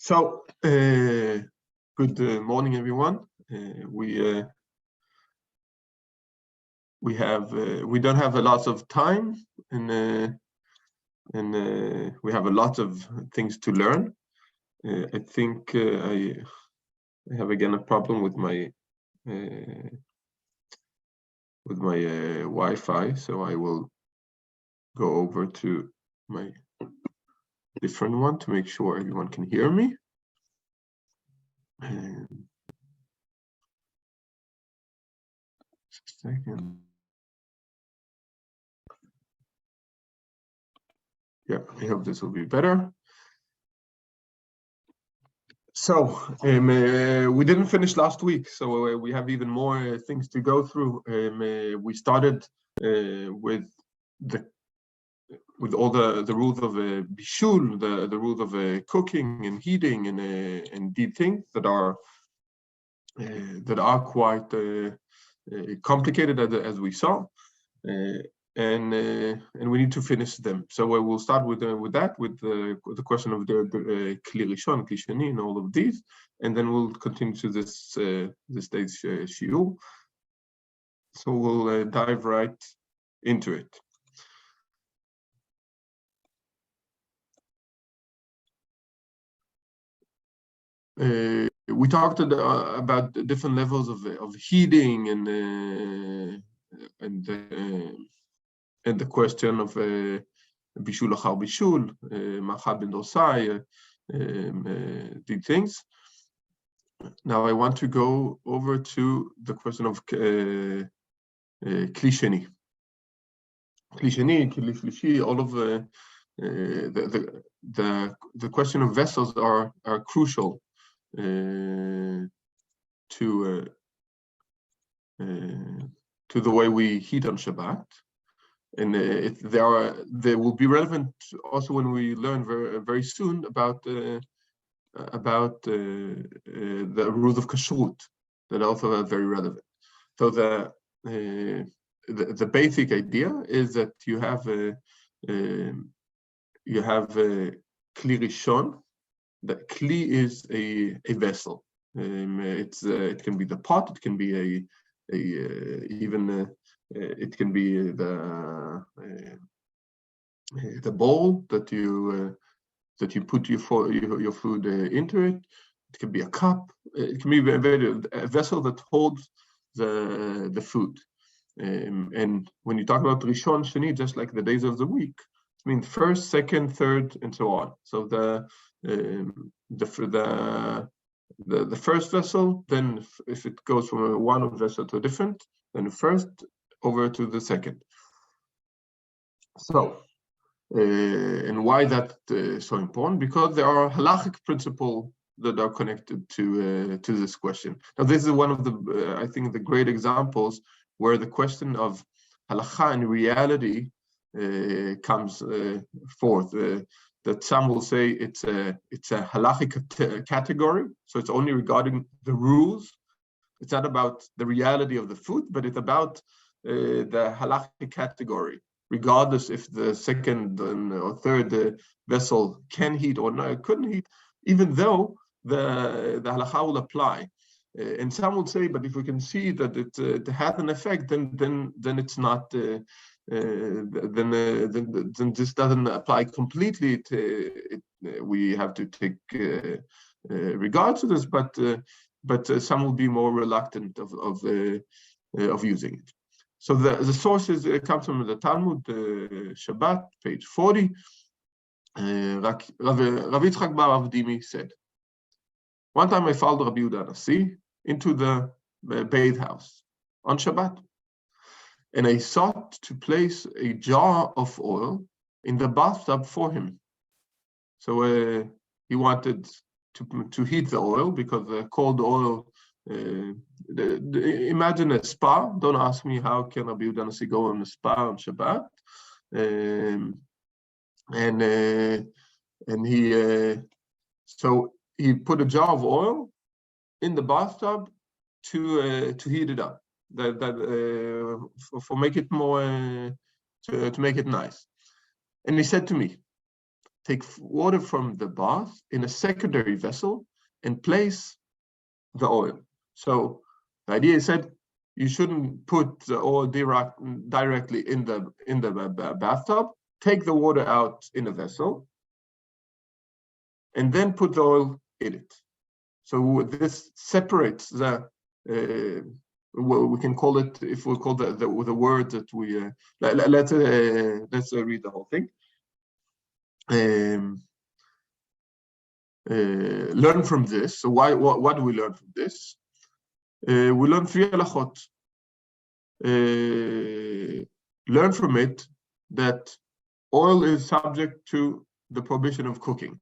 So, good morning, everyone. We don't have a lot of time, and we have a lot of things to learn. I think I have again a problem with my Wi-Fi, so I will go over to my different one to make sure everyone can hear me. Just a second. Yeah, I hope this will be better. So we didn't finish last week, so we have even more things to go through. We started with all the rules of bishul, the rules of cooking and heating and deep things that are quite complicated, as we saw, and we need to finish them. So we'll start with that, with the question of the kli rishon, kli sheni, and all of these, and then we'll continue to this day's shiur. So we'll dive right into it. We talked about different levels of heating and the question of bishul achar bishul, machal ben dosai, these things. Now I want to go over to the question of kli sheni, kli shlishi. All of the question of vessels are crucial to the way we heat on Shabbat, and they will be relevant also when we learn very soon about the rules of kashrut, that also are very relevant. So the basic idea is that you have a kli rishon. That kli is a vessel. It can be the pot. It can be it can be the bowl that you put your food into it. It can be a cup. It can be a vessel that holds the food. And when you talk about rishon, sheni, just like the days of the week, I mean first, second, third, and so on. So the first vessel, then if it goes from one vessel to a different, then the first over to the second. So, and why that so important? Because there are halachic principles that are connected to this question. Now, this is one of the I think the great examples where the question of halakha and reality comes forth. That some will say it's a halachic category, so it's only regarding the rules. It's not about the reality of the food, but it's about the halachic category, regardless if the second or third vessel can heat or no, couldn't heat, even though the halakha will apply. And some will say, but if we can see that it has an effect, then it's not. Then this doesn't apply completely. We have to take regard to this, but some will be more reluctant of using it. So the sources comes from the Talmud, Shabbat, page 40. Rav Yitzchak bar Avdimi said, one time I followed Rabbi Yehuda Nasi into the bathhouse on Shabbat, and I sought to place a jar of oil in the bathtub for him. So he wanted to heat the oil, because the cold oil, imagine a spa. Don't ask me how can Rabbi Yehuda Nasi go on a spa on Shabbat. So he put a jar of oil in the bathtub to heat it up. For make it more to make it nice. And he said to me, take water from the bath in a secondary vessel and place the oil. So the idea is that you shouldn't put the oil directly in the bathtub. Take the water out in a vessel, and then put the oil in it. So this separates the. Well, we can call it, if we call the word that we let's read the whole thing. Learn from this. So what do we learn from this? We learn 3 halachot. Learn from it that oil is subject to the prohibition of cooking.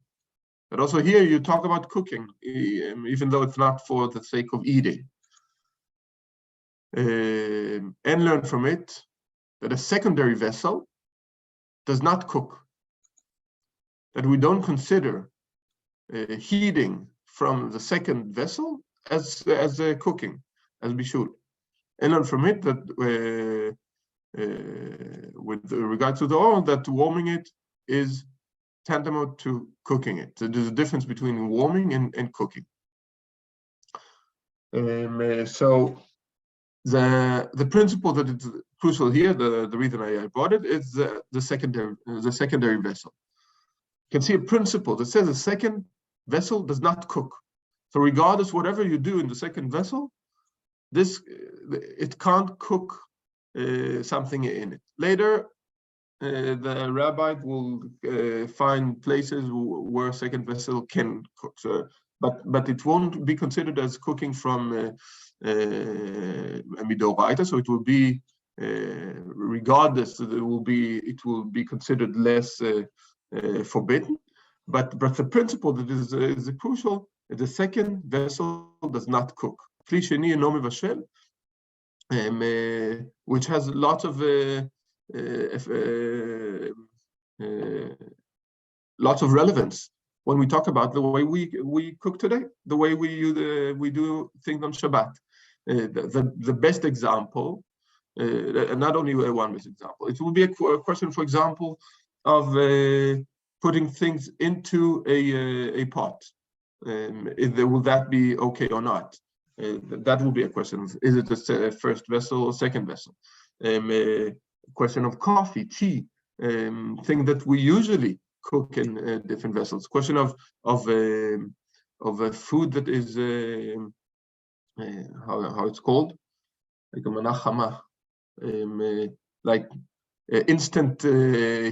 But also here you talk about cooking, even though it's not for the sake of eating. And learn from it that a secondary vessel does not cook. That we don't consider heating from the second vessel as cooking, as we should. And learn from it that with regard to the oil, that warming it is tantamount to cooking it. So there's a difference between warming and cooking. So the principle that is crucial here, the reason I brought it, is the secondary vessel. You can see a principle that says a second vessel does not cook. So regardless, whatever you do in the second vessel, it can't cook something in it. Later, the rabbi will find places where a second vessel can cook. So, but it won't be considered as cooking from midoraita, so it will be regardless. It will be considered less forbidden. But the principle that is crucial is the second vessel does not cook. Kli sheni eno mevashel, which has lots of relevance when we talk about the way we cook today, the way we do things on Shabbat. The best example, not only one best example, it will be a question, for example, of putting things into a pot. Will that be okay or not? That will be a question. Is it a first vessel or second vessel? A question of coffee, tea, thing that we usually cook in different vessels. Question of a food that is how it's called, like a manachama, like instant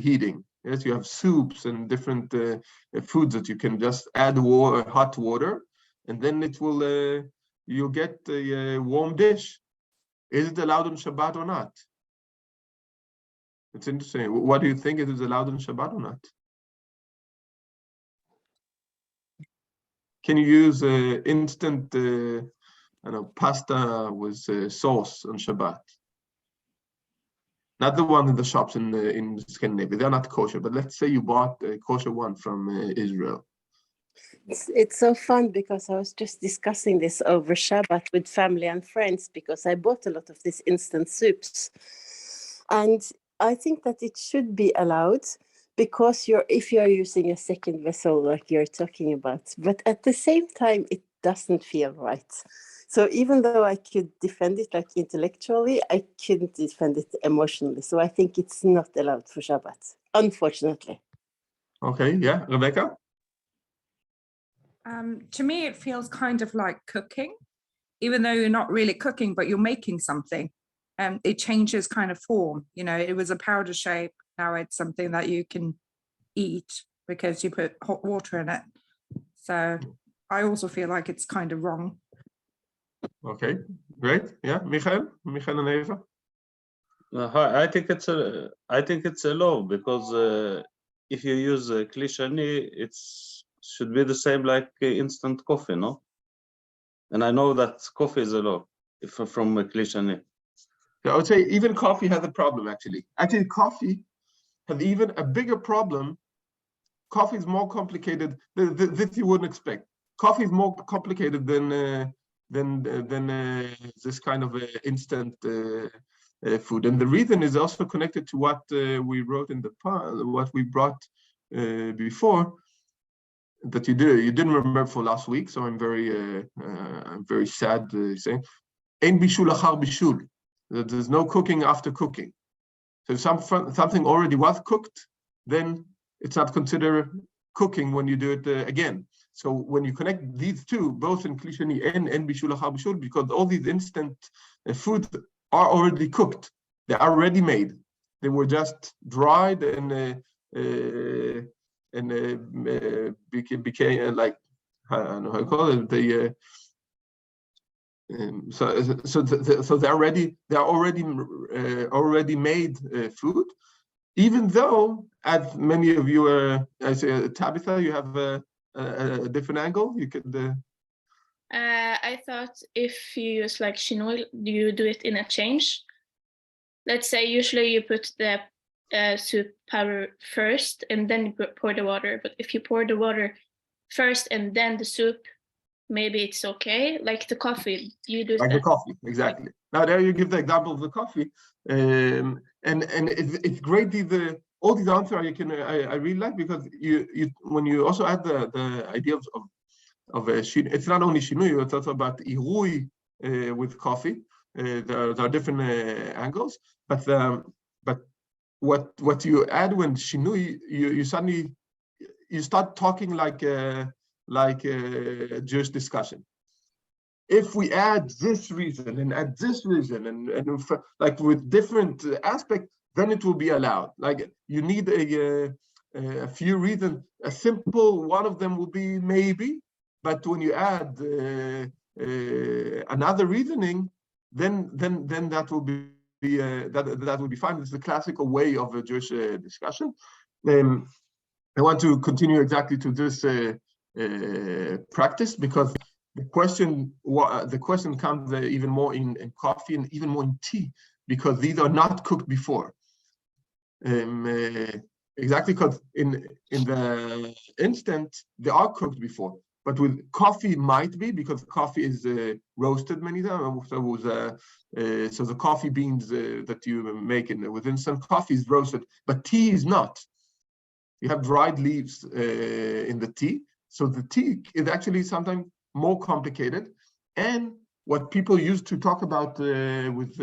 heating. Yes, you have soups and different foods that you can just add hot water, and then it will you'll get a warm dish. Is it allowed on Shabbat or not? It's interesting. What do you think? It is allowed on Shabbat or not? Can you use instant pasta with sauce on Shabbat? Not the one in the shops in Scandinavia. They're not kosher, but let's say you bought a kosher one from Israel. It's so fun because I was just discussing this over Shabbat with family and friends, because I bought a lot of these instant soups. And I think that it should be allowed, because if you're using a second vessel like you're talking about, but at the same time, it doesn't feel right. So even though I could defend it like intellectually, I couldn't defend it emotionally. So I think it's not allowed for Shabbat, unfortunately. Okay, yeah, Rebecca? To me, it feels kind of like cooking, even though you're not really cooking, but you're making something. It changes kind of form. You know, it was a powder shape. Now it's something that you can eat because you put hot water in it. So I also feel like it's kind of wrong. Okay, great. Yeah, Michael and Eva? I think it's a law, because if you use kli sheni, it should be the same like instant coffee, no? And I know that coffee is a law from kli sheni. I would say even coffee has a problem, actually. Actually, coffee has even a bigger problem. Coffee is more complicated. This you wouldn't expect. Coffee is more complicated than this kind of instant food. And the reason is also connected to what we wrote in the what we brought before that you didn't remember for last week. So I'm very sad saying ein bishul achar bishul, that there's no cooking after cooking. So if something already was cooked, then it's not considered cooking when you do it again. So when you connect these two, both in Kli Sheni and bishul achar bishul, because all these instant foods are already cooked, they are ready made. They were just dried and became like, I don't know how to call it. So they're already made food. Even though, as many of you I say, Tabitha, you have a different angle. You could. I thought if you use like shinoi, you do it in a change. Let's say usually you put the soup powder first and then you pour the water. But if you pour the water first and then the soup, maybe it's okay. Like the coffee, you do like the coffee, exactly. Now there you give the example of the coffee, and it's great. All these answers I really like, because you when you also add the idea of it's not only shinui, it's also about irui with coffee. There are different angles, but what you add when shinui, you suddenly start talking like a Jewish discussion. If we add this reason and add this reason and like with different aspects, then it will be allowed. Like you need a few reasons. A simple one of them will be maybe, but when you add another reasoning, then that will be that will be fine. It's the classical way of a Jewish discussion. I want to continue exactly to this practice, because the question comes even more in coffee and even more in tea, because these are not cooked before. Exactly, because in the instant they are cooked before, but with coffee might be, because coffee is roasted many times. So the coffee beans that you make with instant coffee is roasted, but tea is not. You have dried leaves in the tea, so the tea is actually sometimes more complicated. And what people used to talk about with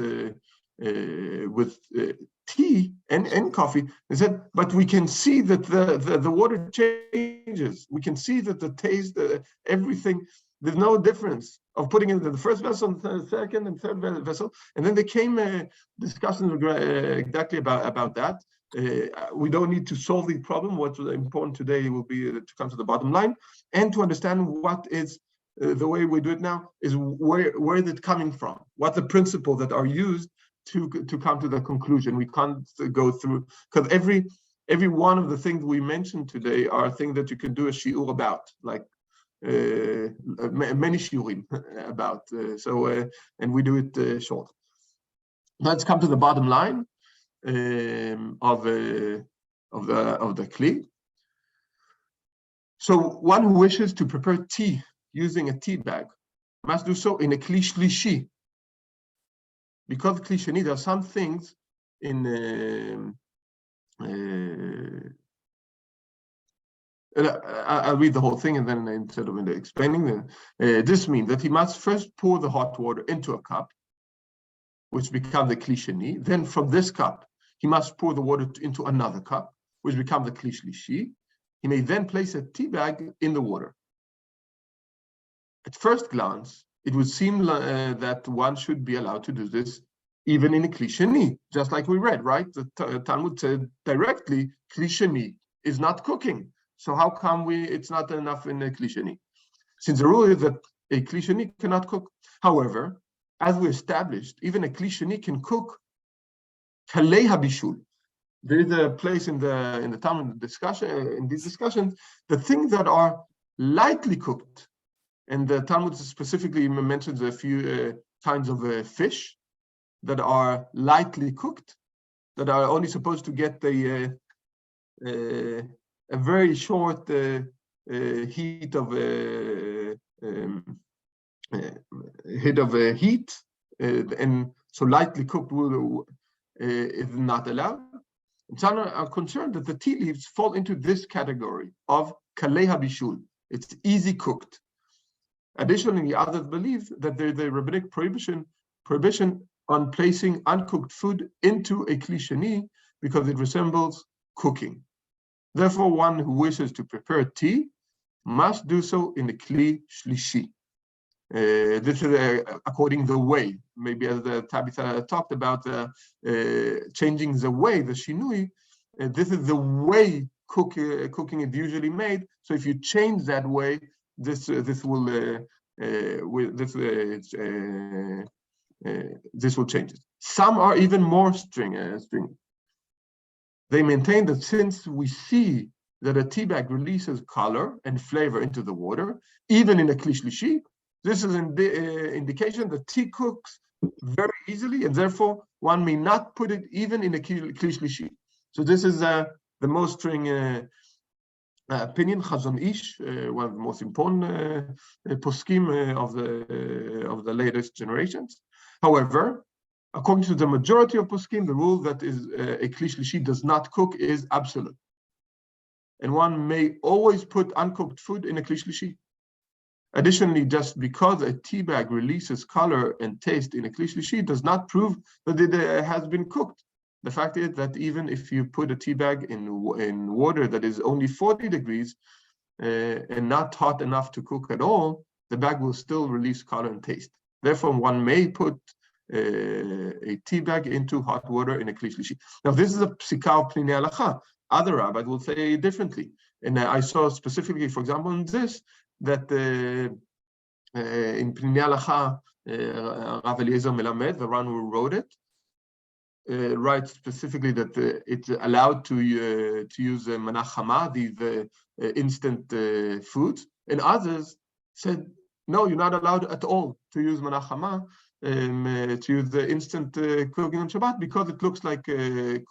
tea and coffee is that, but we can see that the water changes. We can see that the taste, everything, there's no difference of putting it in the first vessel, the second and third vessel. And then there came discussions exactly about that. We don't need to solve the problem. What's important today will be to come to the bottom line and to understand what is the way we do it now is where is it coming from? What the principles that are used to come to the conclusion. We can't go through, because every one of the things we mentioned today are things that you can do a shiur about, like many shiurim about. And we do it short. Let's come to the bottom line of the kli. So one who wishes to prepare tea using a tea bag must do so in a kli shlishi. Because kli sheni, there are some things in I'll read the whole thing, and then instead of explaining, this means that he must first pour the hot water into a cup, which becomes the kli sheni. Then from this cup, he must pour the water into another cup, which becomes the kli shlishi. He may then place a tea bag in the water. At first glance, it would seem that one should be allowed to do this even in a kli sheni, just like we read, right? The Talmud said directly, kli sheni is not cooking. So how come it's not enough in a kli sheni? Since the rule is that a kli sheni cannot cook. However, as we established, even a kli sheni can cook kalei habishul. There is a place in the Talmud discussion, in these discussions, the things that are lightly cooked. And the Talmud specifically mentions a few kinds of fish that are lightly cooked, that are only supposed to get a very short heat of heat, and so lightly cooked is not allowed. And some are concerned that the tea leaves fall into this category of kalei habishul. It's easy cooked. Additionally, others believe that there's a rabbinic prohibition on placing uncooked food into a kli sheni because it resembles cooking. Therefore, one who wishes to prepare tea must do so in a kli shlishi. This is according the way, maybe as Tabitha talked about changing the way, the shinui. This is the way cooking is usually made. So if you change that way, this will change it. Some are even more stringent. They maintain that since we see that a tea bag releases color and flavor into the water, even in a kli shlishi, this is an indication that tea cooks very easily, and therefore one may not put it even in a kli shlishi. So this is the most stringent opinion. Chazon Ish, one of the most important poskim of the latest generations. However, according to the majority of poskim, the rule that is a kli shlishi does not cook is absolute, and one may always put uncooked food in a kli shlishi. Additionally, just because a tea bag releases color and taste in a kli shlishi does not prove that it has been cooked. The fact is that even if you put a tea bag in water that is only 40 degrees and not hot enough to cook at all, the bag will still release color and taste. Therefore, one may put a tea bag into hot water in a kli shlishi. Now, this is a psika of Pnei Halacha. Other rabbis will say differently. And I saw specifically, for example, in this, that in Pnei Halacha, Rav Eliezer Melamed, the one who wrote it, writes specifically that it's allowed to use manah chama, these instant foods, and others said no, you're not allowed at all to use manah chama, to use the instant cooking on Shabbat because it looks like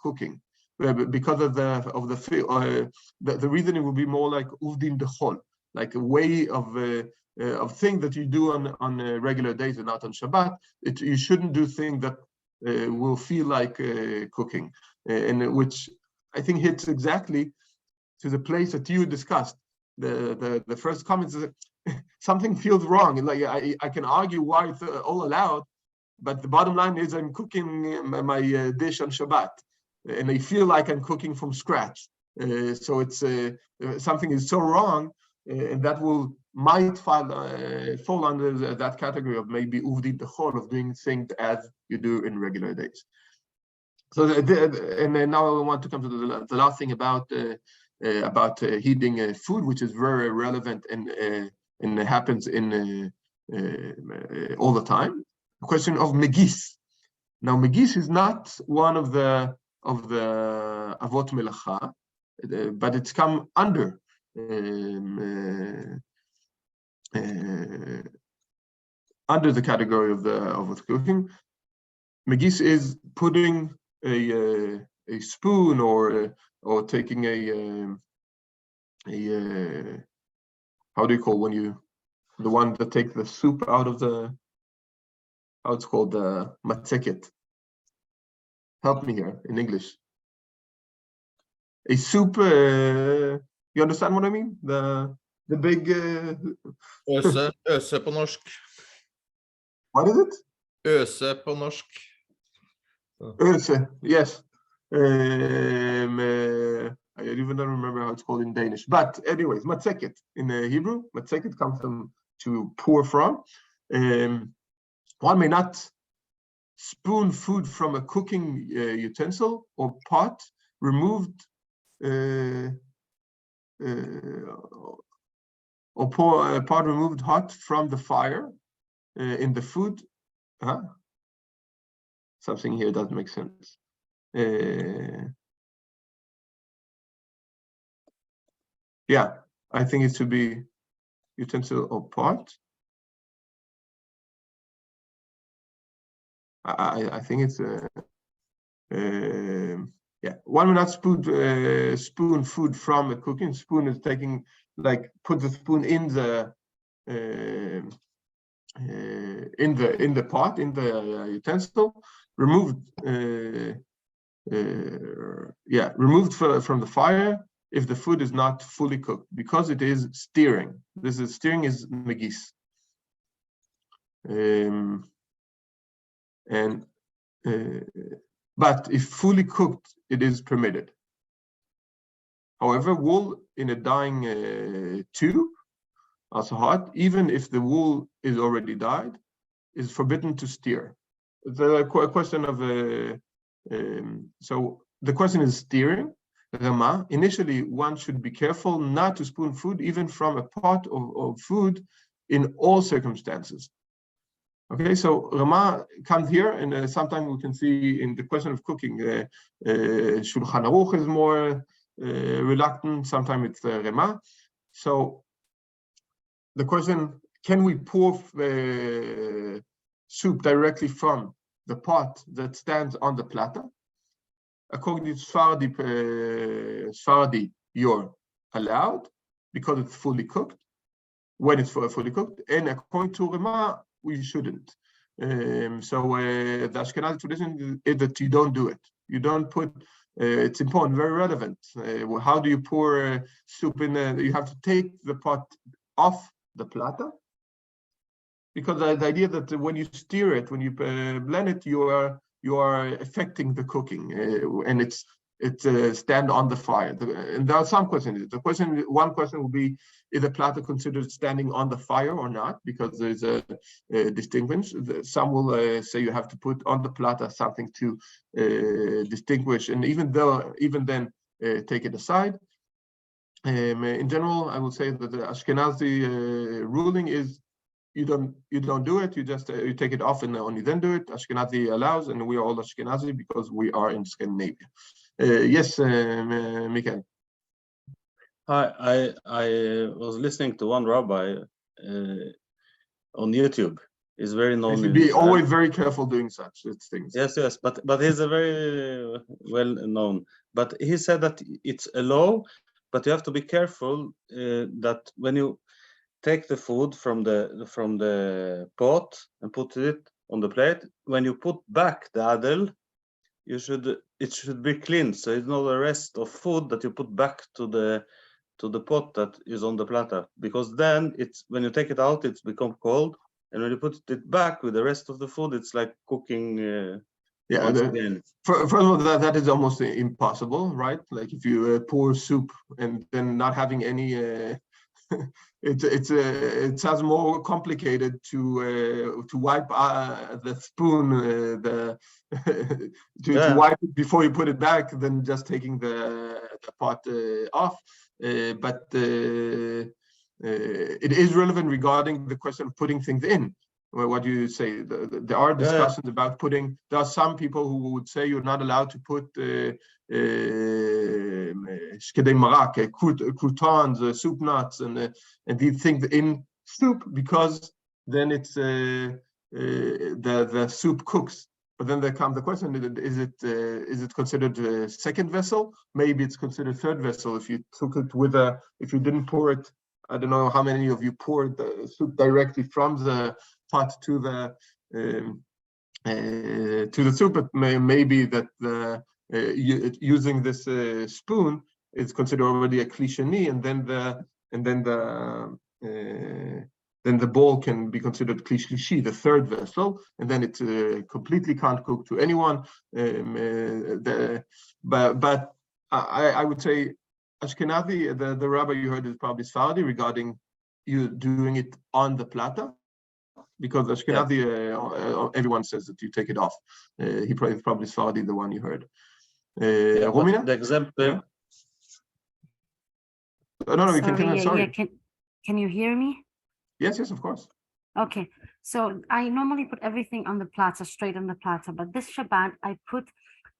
cooking. Because of the reasoning would be more like uvdin dechol, like a way of thing that you do on regular days and not on Shabbat. You shouldn't do things that will feel like cooking, and which I think hits exactly to the place that you discussed. The first comment is that something feels wrong. Like I can argue why it's all allowed, but the bottom line is I'm cooking my dish on Shabbat, and I feel like I'm cooking from scratch. So it's something is so wrong, and that might fall under that category of maybe uvdi dechol, of doing things as you do in regular days. So and then now I want to come to the last thing about heating food, which is very relevant and happens in all the time. The question of megis. Now, megis is not one of the avot melacha, but it's come under the category of cooking. Megis is putting a spoon or taking a how do you call the one that takes the soup out of the, how it's called, the matzeket. Help me here in English. A soup. You understand what I mean? The big. Øse på norsk. What is it? Øse på norsk. Øse, yes. I even don't remember how it's called in Danish. But anyways, matzeket in Hebrew. Matzeket comes from to pour from. One may not spoon food from a cooking utensil or pot removed, or pour a pot removed hot from the fire in the food. Something here doesn't make sense. Yeah, I think it should be utensil or pot. I think it's yeah. One will not spoon food from a cooking. Spoon is taking, like, put the spoon in the pot, in the utensil. Removed removed from the fire if the food is not fully cooked, because it is steering. Steering is megis. But if fully cooked, it is permitted. However, wool in a dying tube, also hot, even if the wool is already dyed, is forbidden to steer. The question of so the question is steering. Rama, initially, one should be careful not to spoon food even from a pot of food in all circumstances. Okay, so Rama comes here, and sometimes we can see in the question of cooking, Shulchan Aruch is more reluctant, sometimes it's Rama. So the question, can we pour soup directly from the pot that stands on the platter? According to Sfardi, you're allowed because it's fully cooked, when it's fully cooked, and according to Rama, we shouldn't. So the Ashkenazi tradition is that you don't do it. You don't put, it's important, very relevant. How do you pour soup in? You have to take the pot off the platter, because the idea that when you steer it, when you blend it, you are affecting the cooking, and it's stand on the fire. And there are some questions. One question will be, is the platter considered standing on the fire or not? Because there's a distinguish. Some will say you have to put on the platter something to distinguish, and even then take it aside. In general, I will say that the Ashkenazi ruling is you don't do it. You just you take it off and only then do it. Ashkenazi allows, and we are all Ashkenazi because we are in Scandinavia. Yes, Michael. I was listening to one rabbi on YouTube. He's very known. You should be always very careful doing such things. Yes, but he's a very well known. But he said that it's a law, but you have to be careful that when you take the food from the pot and put it on the plate, when you put back the adel, it should be clean, so it's not the rest of food that you put back to the pot that is on the platter, because then it's when you take it out, it's become cold, and when you put it back with the rest of the food, it's like cooking. First of all, that is almost impossible, right? Like if you pour soup and then not having any. It sounds more complicated to wipe the spoon to wipe it before you put it back than just taking the pot off. But it is relevant regarding the question of putting things in. Well, what do you say? There are discussions about putting. There are some people who would say you're not allowed to put shkedei marak, croutons, soup nuts, and these things in soup, because then it's the soup cooks. But then there comes the question: is it considered a second vessel? Maybe it's considered third vessel if you took it if you didn't pour it. I don't know how many of you poured the soup directly from the pot to the soup, but maybe that using this spoon is considered already a klishani, and then the bowl can be considered klishlishi, the third vessel, and then it completely can't cook to anyone. But I would say Ashkenazi, the rabbi you heard is probably Sfardi regarding you doing it on the platter. Because Ashkenazi, everyone says that you take it off. He probably Sfardi, the one you heard. Romina? The example. No, you can. Sorry. Yeah, can you hear me? Yes, of course. Okay, so I normally put everything on the platter, straight on the platter, but this Shabbat I put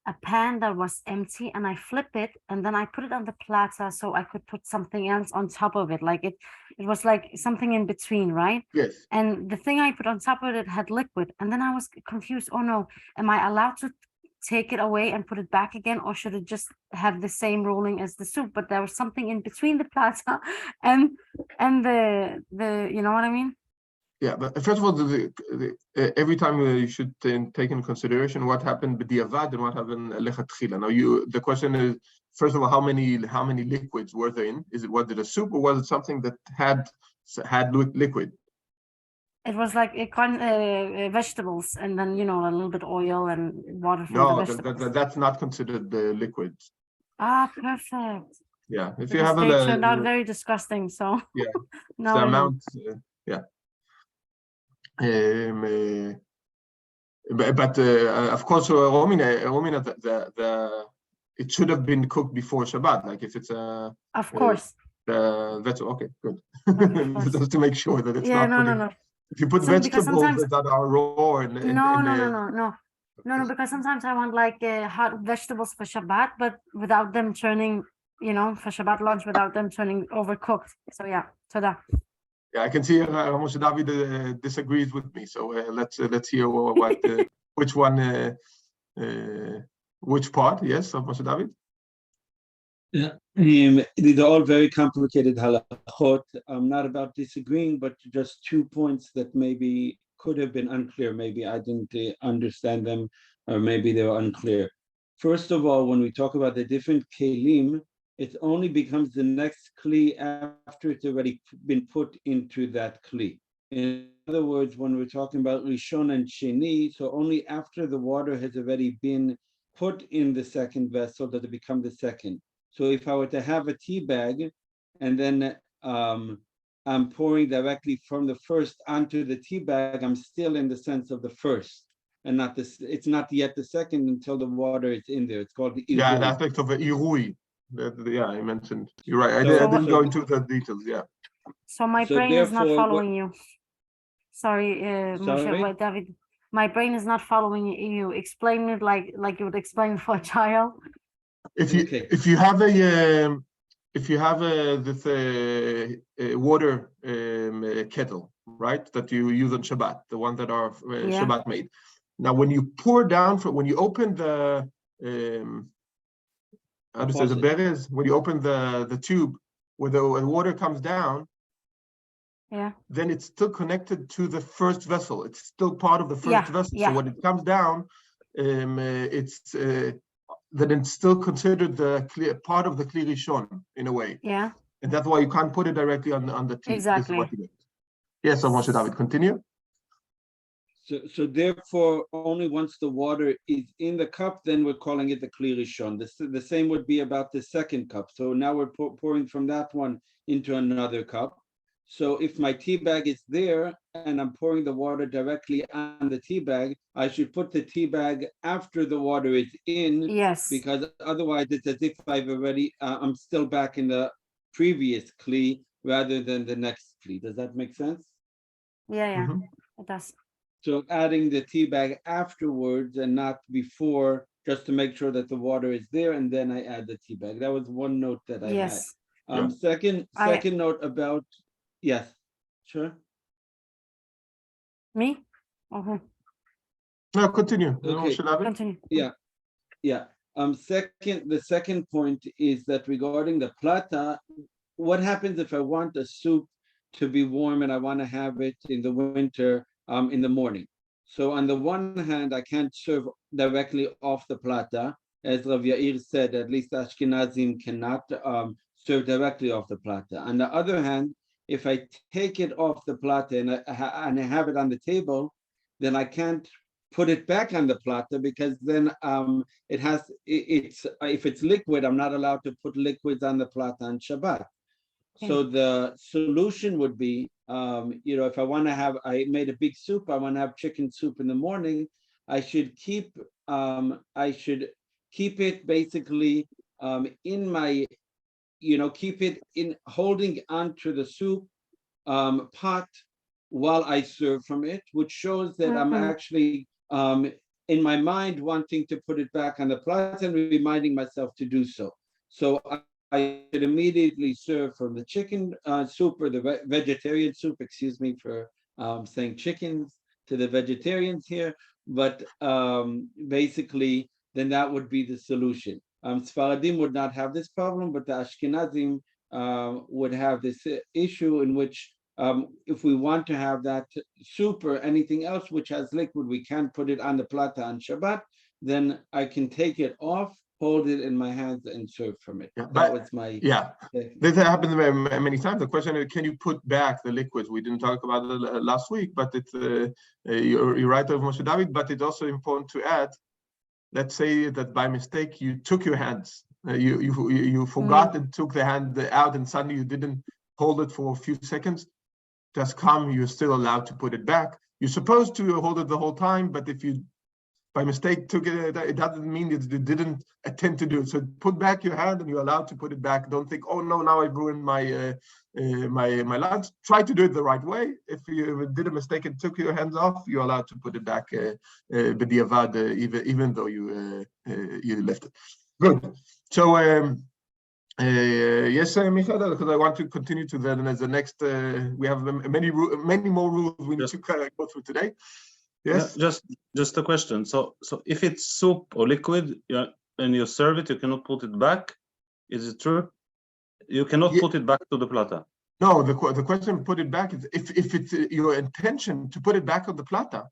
a pan that was empty and I flip it and then I put it on the platter so I could put something else on top of it. Like it was like something in between, right? Yes. And the thing I put on top of it had liquid. And then I was confused. Oh no, am I allowed to take it away and put it back again, or should it just have the same ruling as the soup? But there was something in between the platter and the you know what I mean? Yeah, but first of all, every time you should take in consideration what happened b'diavad and what happened lechatchila. Now, the question is, first of all, how many liquids were there in? Was it a soup or was it something that had liquid? It was like vegetables, and then a little bit oil and water from the No, vegetables. that's not considered the liquids. Ah, perfect. Yeah, if you Because have they turned out very disgusting. So yeah, now the I know. amount, yeah. But of course, Romina, it should have been cooked before Shabbat. Like if it's a Of course. that's okay, good. Of course. Just to make sure that it's Yeah, not. no. If you put Because vegetables sometimes that are raw and no, because sometimes I want like hot vegetables for Shabbat, but without them turning, for Shabbat lunch, without them turning overcooked. So yeah, tada. yeah, I can see Moshe David disagrees with me. So let's hear what which one, which part? Yes, of Moshe David. Yeah, these are all very complicated halachot. I'm not about disagreeing, but just 2 points that maybe could have been unclear. Maybe I didn't understand them, or maybe they were unclear. First of all, when we talk about the different kelim, it only becomes the next kli after it's already been put into that kli. In other words, when we're talking about rishon and sheni, so only after the water has already been put in the second vessel does it become the second. So if I were to have a tea bag and then I'm pouring directly from the first onto the tea bag, I'm still in the sense of the first and not this. It's not yet the second until the water is in there. It's called the irui. Yeah, the aspect of the irui. Yeah, I mentioned. You're right. I So- didn't go into the details. Yeah. So my So brain is not therefore, what- following you. Sorry, Moshe, Sorry? wait, David. My brain is not following you. Explain it like you would explain for a child. Okay. If you have this water kettle, right, that you use on Shabbat, the ones that are Yeah. Shabbat made. Now, when you pour down when you open the how to say the Faucet. berries, when you open the tube where the water comes down, Yeah. then it's still connected to the first vessel. It's still part of the first Yeah, vessel. yeah. So when it comes down, then it's still considered the part of the kli rishon in a way, Yeah. and that's why you can't put it directly on the tea. Exactly. This is what you meant. Yes, so Moshe David, continue. So therefore, only once the water is in the cup, then we're calling it the kli rishon. The same would be about the second cup. So now we're pouring from that one into another cup. So if my tea bag is there and I'm pouring the water directly on the tea bag, I should put the tea bag after the water is in, Yes. because otherwise it's as if I've already, I'm still back in the previous kli rather than the next kli. Does that make sense? Yeah, Mhm. it does. So adding the tea bag afterwards and not before, just to make sure that the water is there, and then I add the tea bag. That was one note that I had. Yes. Yeah. Second note about, yes, sure. Me? Okay. No, continue. Okay. Moshe David. Continue. Yeah. The second point is that regarding the plata, what happens if I want a soup to be warm and I want to have it in the winter in the morning? So on the one hand, I can't serve directly off the plata. As Rav Jair said, at least Ashkenazim cannot serve directly off the plata. On the other hand, if I take it off the plata and I have it on the table, then I can't put it back on the plata, because then if it's liquid, I'm not allowed to put liquids on the plata on Shabbat. So the solution would be, if I made a big soup, I want to have chicken soup in the morning, I should keep it basically in my, keep it in holding onto the soup pot while I serve from it, which shows that I'm actually in my mind wanting to put it back on the plate and reminding myself to do so. So I should immediately serve from the chicken soup, or the vegetarian soup, excuse me for saying chickens to the vegetarians here, but basically then that would be the solution. Sfaradim would not have this problem, but the Ashkenazim would have this issue in which If we want to have that soup or anything else which has liquid, we can't put it on the plata on Shabbat, then I can take it off, hold it in my hands and serve from it. Yeah, That was my this happens many times. The question is, can you put back the liquids? We didn't talk about it last week, but it's you're right, of Moshe David. But it's also important to add. Let's say that by mistake you took your hands, you forgot and took the hand out, and suddenly you didn't hold it for a few seconds. Just come, you're still allowed to put it back. You're supposed to hold it the whole time, but if you by mistake took it, it doesn't mean that you didn't attempt to do it. So put back your hand and you're allowed to put it back. Don't think, oh no, now I've ruined my my lunch. Try to do it the right way. If you did a mistake and took your hands off, you're allowed to put it back b'diavad, even though you left it. Good. So yes, Michael, because I want to continue to then as the next. We have many more rules we need to go through today. Yes. Just a question. So if it's soup or liquid, and you serve it, you cannot put it back. Is it true? You cannot put it back to the plata. No, the question put it back is if it's your intention to put it back on the plata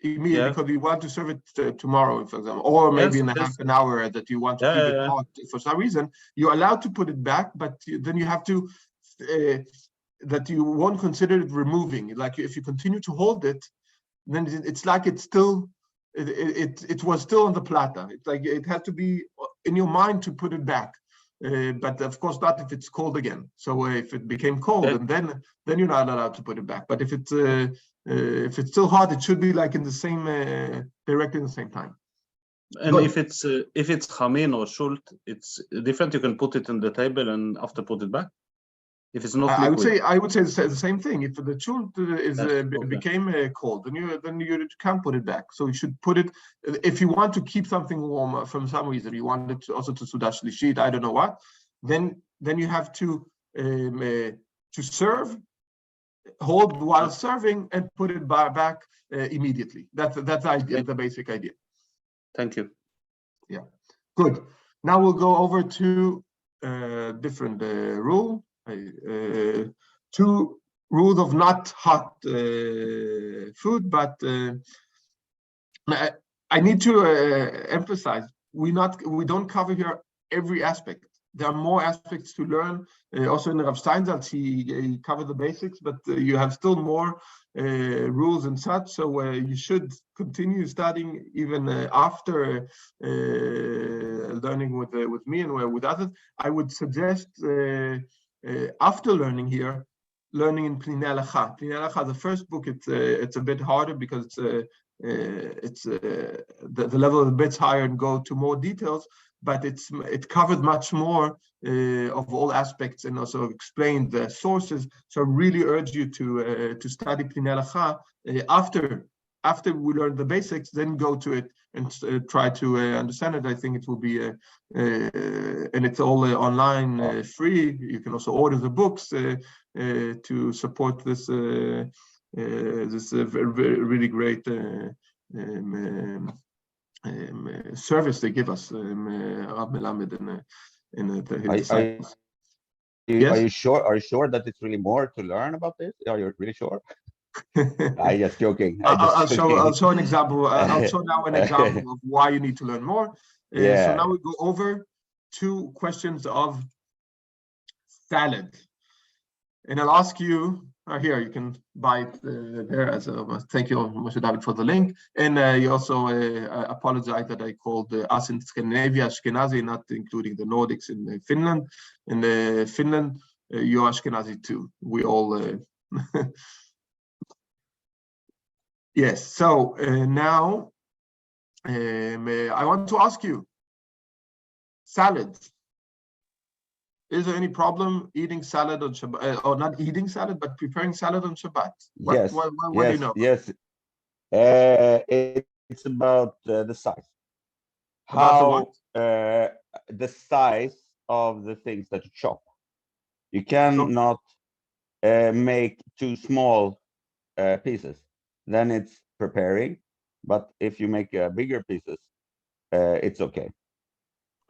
immediately because you want to serve it tomorrow, for example, or maybe in half an hour that you want to keep it hot for some reason, you're allowed to put it back, but then you have to that you won't consider it removing. Like if you continue to hold it, then it's like it's still it was still on the plata. It's like it has to be in your mind to put it back, but of course not if it's cold again. So if it became cold, and then you're not allowed to put it back. But if it's still hot, it should be like in the same directly in the same time. And if it's chamin or shult, it's different. You can put it on the table and after put it back. If it's not liquid. I would say the same thing. If the chult became cold, then you can't put it back. So you should put it if you want to keep something warm from some reason. You want it also to sudash lishit, I don't know what. Then you have to serve, hold while serving, and put it back immediately. That's the idea, the basic idea. Thank you. Yeah, good. Now we'll go over to different rule. Two rules of not hot food, but I need to emphasize we don't cover here every aspect. There are more aspects to learn. Also in Rav Steinsaltz, he covered the basics, but you have still more rules and such. So you should continue studying even after learning with me and with others. I would suggest. After learning here, learning in Plinei Halacha. Plinei Halacha, the first book, it's a bit harder because the level is a bit higher and go to more details, but it covered much more of all aspects and also explained the sources. So I really urge you to study Plinei Halacha after we learn the basics, then go to it and try to understand it. I think it will be, and it's all online, free. You can also order the books to support this really great service they give us, Rav Melamed and his disciples. Are you sure that it's really more to learn about this? Are you really sure? I'm just joking. I'll show an example. I'll show now an example of why you need to learn more. So now we go over 2 questions of salad, and I'll ask you here. You can buy it there as a thank you, Moshe David, for the link. And you also apologize that I called us in Scandinavia Ashkenazi, not including the Nordics in Finland. In Finland, you're Ashkenazi too. We all. Yes, so now I want to ask you, salads. Is there any problem eating salad on Shabbat, or not eating salad, but preparing salad on Shabbat? What do you know? Yes. It's about the size. How the size of the things that you chop. You cannot make 2 small pieces. Then it's preparing, but if you make bigger pieces, it's okay.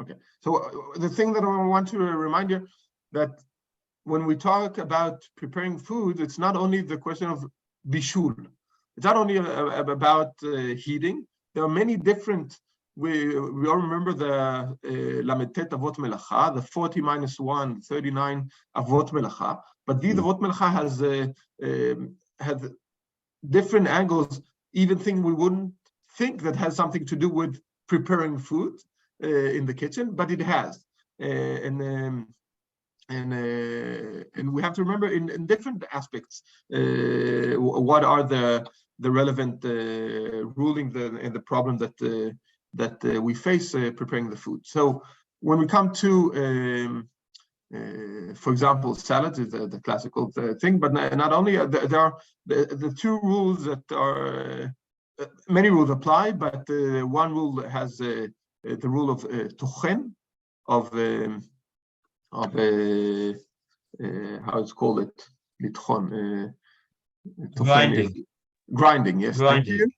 Okay, so the thing that I want to remind you that when we talk about preparing food, it's not only the question of bishul. It's not only about heating. There are many different. We all remember the Lametet Avot Melacha, the 40 minus 1, 39 Avot Melacha. But these Avot Melacha has different angles, even things we wouldn't think that has something to do with preparing food in the kitchen, but it has. And we have to remember in different aspects what are the relevant rulings and the problem that we face preparing the food. So when we come to for example, salad is the classical thing, but not only there are the two rules that are many rules apply, but one rule has the rule of tochen, of how it's called it, litchon, grinding. Yes, thank you.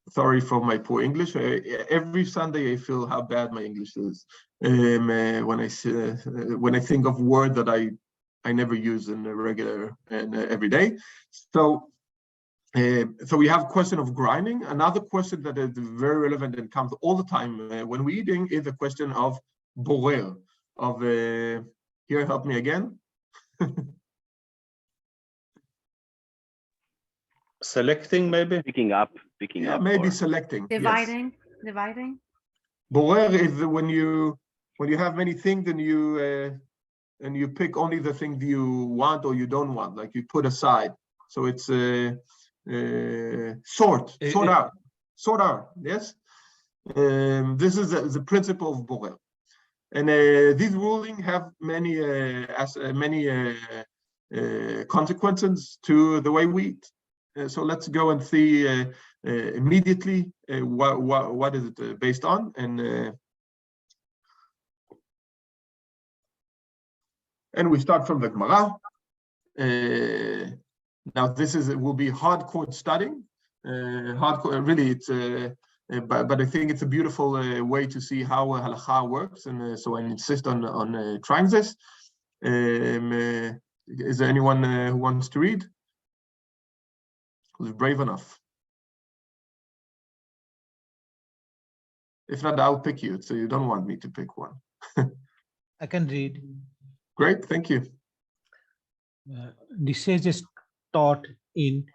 Sorry for my poor English. Every Sunday I feel how bad my English is when I think of words that I never use in a regular and every day. So we have question of grinding. Another question that is very relevant and comes all the time when we're eating is the question of borer. Of here, help me again. Selecting, maybe? Picking up. Maybe selecting. Dividing. Borer is when you have many things and you pick only the things you want or you don't want, like you put aside. So it's sort out. Yes, this is the principle of borer, and these rulings have many consequences to the way we eat. So let's go and see immediately what is it based on, and we start from the Gemara. Now this will be hardcore studying. Hardcore, really, it's but I think it's a beautiful way to see how halacha works, and so I insist on trying this. Is there anyone who wants to read? Who's brave enough? If not, I'll pick you. So you don't want me to pick one. I can read. Great, thank you. The sages taught in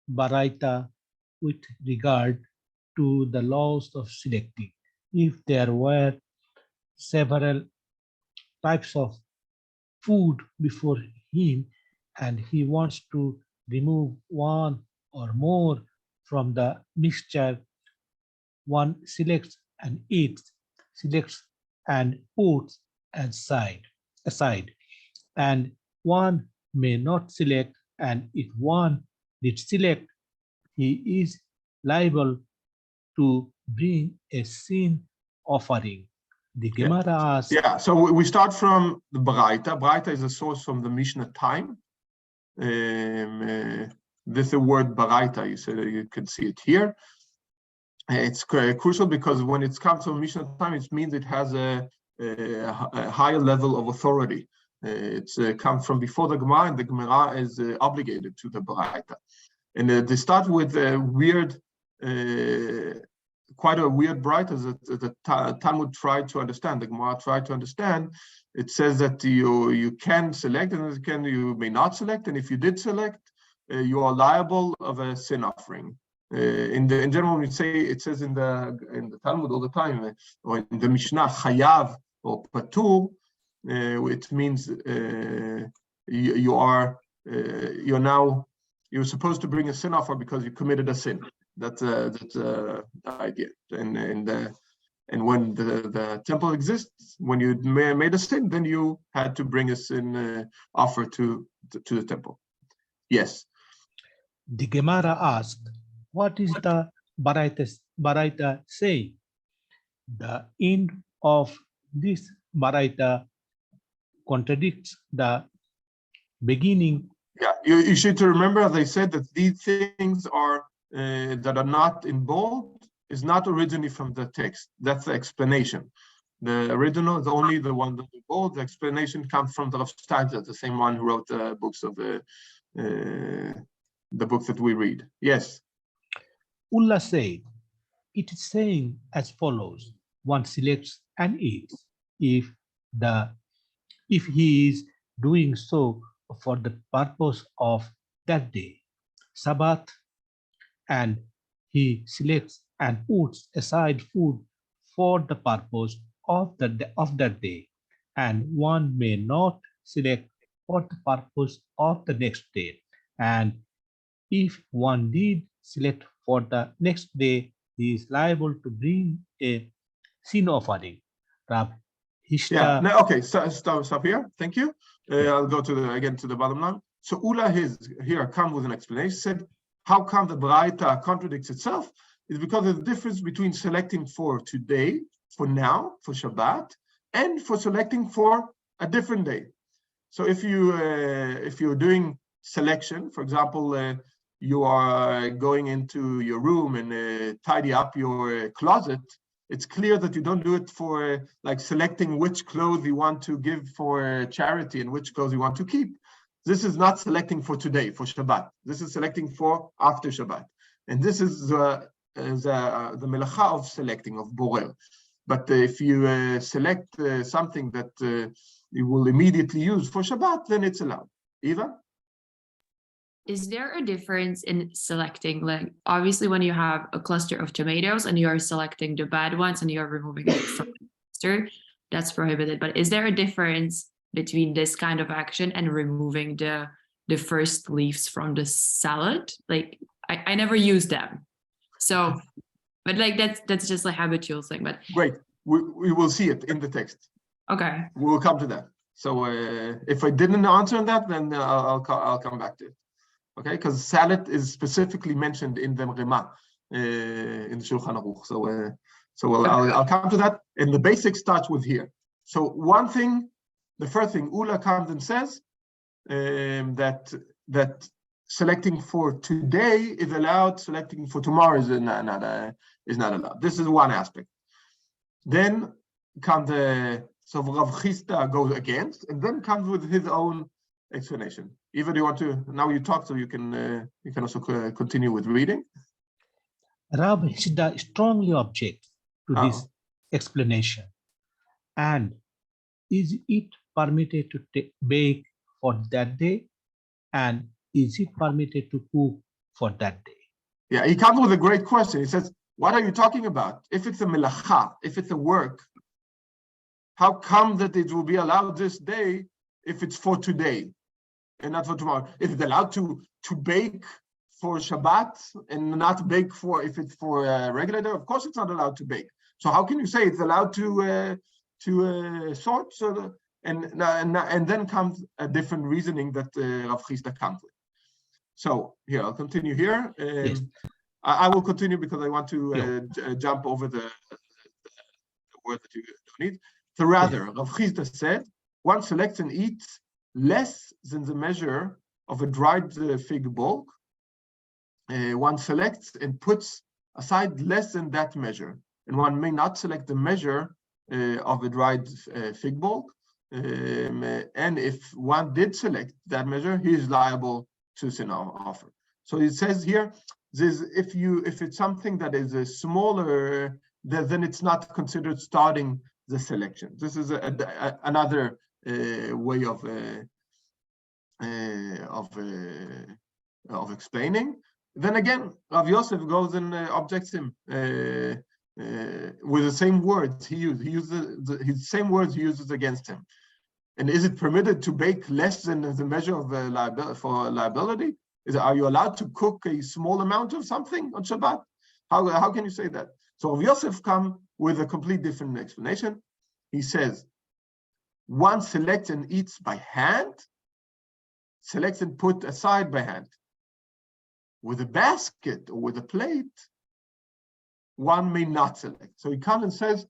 Baraita with regard to the laws of selecting. If there were several types of food before him and he wants to remove one or more from the mixture, one selects and eats, selects and puts aside, and one may not select, and if one did select, he is liable to bring a sin offering. The Gemara asks. Yeah, so we start from the Baraita. Baraita is a source from the Mishnah time. This is the word Baraita. You can see it here. It's crucial because when it comes to Mishnah time, it means it has a higher level of authority. It's comes from before the Gemara, and the Gemara is obligated to the Baraita. And they start with a weird, quite a weird Baraita that the Talmud tried to understand. The Gemara tried to understand. It says that you can select, and you may not select, and if you did select, you are liable of a sin offering. In general, we say it says in the Talmud all the time, or in the Mishnah, chayav or patur, it means you're supposed to bring a sin offer because you committed a sin. That's the idea. And when the temple exists, when you made a sin, then you had to bring a sin offer to the temple. Yes. The Gemara asked, what is the Baraita say? The end of this Baraita contradicts the beginning. Yeah, you should remember, as I said, that these things are that are not in bold is not originally from the text. That's the explanation. The original is only the one that we bold. The explanation comes from the Rav Steiner, the same one who wrote the books of the books that we read. Yes. Ullah said, it is saying as follows: one selects and eats if he is doing so for the purpose of that day, Shabbat, and he selects and puts aside food for the purpose of that day, and one may not select for the purpose of the next day. And if one did select for the next day, he is liable to bring a sin offering. Rav Yeah. Hishta, No, okay. Stop here. Thank you. I'll go to the bottom line. So Ula here come with an explanation. Said, how come the Baraita contradicts itself? It's because of the difference between selecting for today, for now, for Shabbat, and for selecting for a different day. So if you're doing selection, for example, you are going into your room and tidy up your closet, it's clear that you don't do it for like selecting which clothes you want to give for charity and which clothes you want to keep. This is not selecting for today, for Shabbat. This is selecting for after Shabbat. And this is the melacha of selecting, of borer. But if you select something that you will immediately use for Shabbat, then it's allowed. Eva? Is there a difference in selecting, like obviously when you have a cluster of tomatoes and you are selecting the bad ones and you are removing it from the cluster, that's prohibited. But is there a difference between this kind of action and removing the first leaves from the salad? Like I never use them. So, but like that's just a habitual thing. But great. We will see it in the text. Okay. We will come to that. So if I didn't answer that, then I'll come back to it. Okay, because salad is specifically mentioned in the Rema, in the Shulchan Aruch. So I'll come to that. And the basics starts with here. So the first thing, Ula comes and says that selecting for today is allowed, selecting for tomorrow is not allowed. This is one aspect. Then comes so Rav Chisda goes against, and then comes with his own explanation. Eva, do you want to, now you talk, so you can also continue with reading. Rav Hishda strongly objects to this explanation. And is it permitted to bake for that day? And is it permitted to cook for that day? Yeah, he comes with a great question. He says, what are you talking about? If it's a melacha, if it's a work, how come that it will be allowed this day if it's for today and not for tomorrow? If it's allowed to bake for Shabbat and not bake for, if it's for a regular day, of course it's not allowed to bake. So how can you say it's allowed to sort? So and then comes a different reasoning that Rav Chisda comes with. So here, I'll continue here. Yes. I will continue because I want to jump over the word that you don't need. So rather, Rav Chisda said, one selects and eats less than the measure of a dried fig bulk. One selects and puts aside less than that measure. And one may not select the measure of a dried fig bulk. And if one did select that measure, he is liable to sin offer. So it says here, if it's something that is a smaller, then it's not considered starting the selection. This is another way of explaining. Then again, Rav Yosef goes and objects him with the same words he used. He uses his same words he uses against him. And is it permitted to bake less than the measure of liability? Are you allowed to cook a small amount of something on Shabbat? How can you say that? So Rav Yosef comes with a complete different explanation. He says, one selects and eats by hand, selects and put aside by hand. With a basket or with a plate, one may not select. So he comes and says,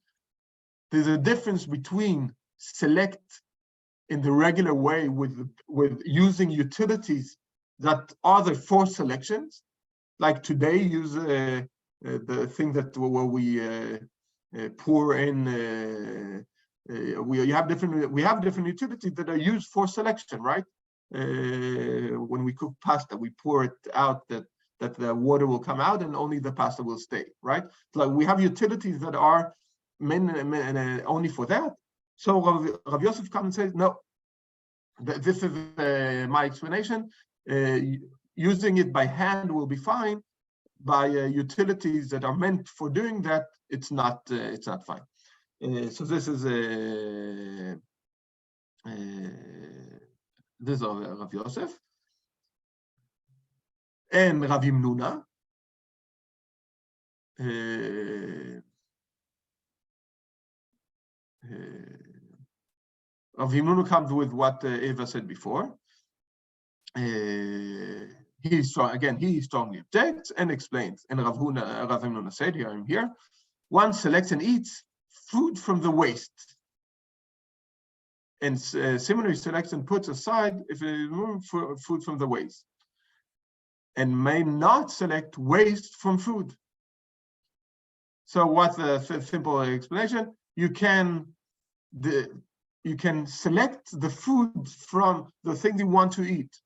there's a difference between select in the regular way with using utilities that are there for selections, like today use the thing that where we pour in. We have different utilities that are used for selection, right? When we cook pasta, we pour it out that the water will come out and only the pasta will stay, right? Like we have utilities that are only for that. So Rav Yosef comes and says, no, this is my explanation. Using it by hand will be fine. By utilities that are meant for doing that, it's not fine. So this is this is Rav Yosef and Rav Himnuna. Rav Himnuna comes with what Eva said before. He strongly objects and explains. And Rav Himnuna said, here I'm here, one selects and eats food from the waste. And similarly selects and puts aside if it is food from the waste. And may not select waste from food. So what's the simple explanation? You can select the food from the things you want to eat.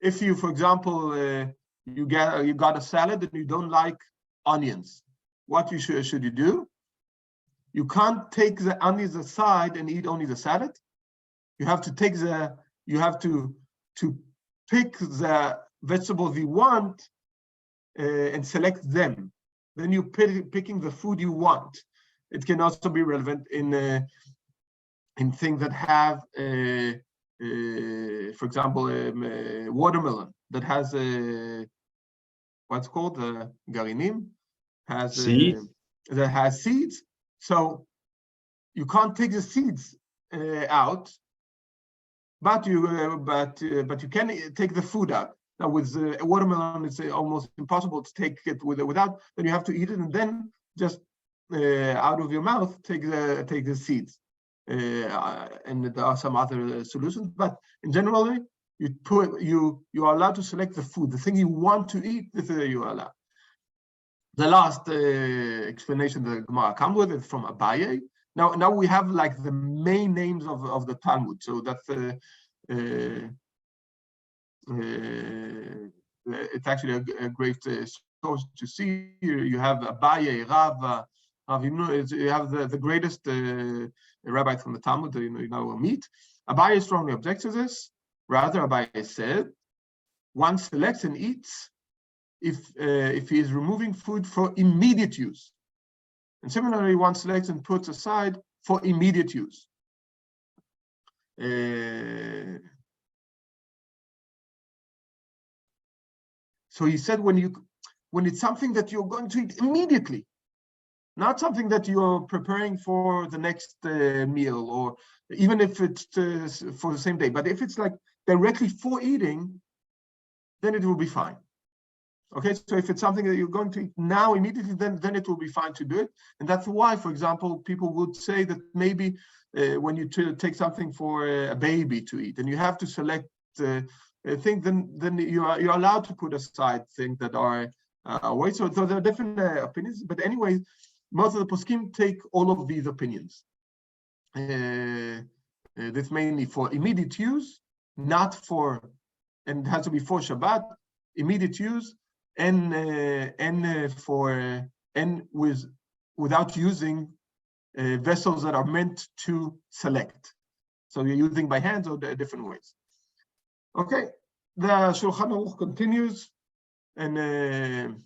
If you, for example, you got a salad and you don't like onions, what should you do? You can't take the onions aside and eat only the salad. You have to take to pick the vegetables you want and select them. Then you're picking the food you want. It can also be relevant in things that have, for example, watermelon that has what's called garinim, that has seeds. So you can't take the seeds out, but you can take the food out. Now with watermelon, it's almost impossible to take it without. Then you have to eat it and then just out of your mouth take the seeds. And there are some other solutions, but in general, you are allowed to select the food, the thing you want to eat. This you are allowed. The last explanation the Gemara comes with is from Abaye. Now we have like the main names of the Talmud. So that's it's actually a great source to see. You have Abaye, Rav Himnuna. You have the greatest rabbis from the Talmud you will meet. Abaye strongly objects to this. Rather, Abaye said, one selects and eats if he is removing food for immediate use. And similarly, one selects and puts aside for immediate use. So he said when it's something that you're going to eat immediately, not something that you're preparing for the next meal, or even if it's for the same day, but if it's like directly for eating, then it will be fine. Okay, so if it's something that you're going to eat now immediately, then it will be fine to do it. And that's why, for example, people would say that maybe when you take something for a baby to eat, and you have to select things, then you're allowed to put aside things that are away. So there are different opinions, but anyway, most of the poskim take all of these opinions. This mainly for immediate use, not for, and it has to be for Shabbat, immediate use, and without using vessels that are meant to select. So you're using by hands or different ways. Okay, the Shulchan Aruch continues, and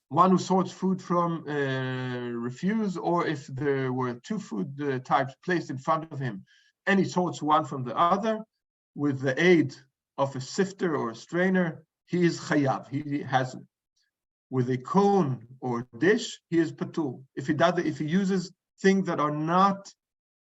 one who sorts food from refuse, or if there were two food types placed in front of him, and he sorts one from the other with the aid of a sifter or a strainer, he is chayav. He has, with a cone or dish, he is patur. If he uses things that are not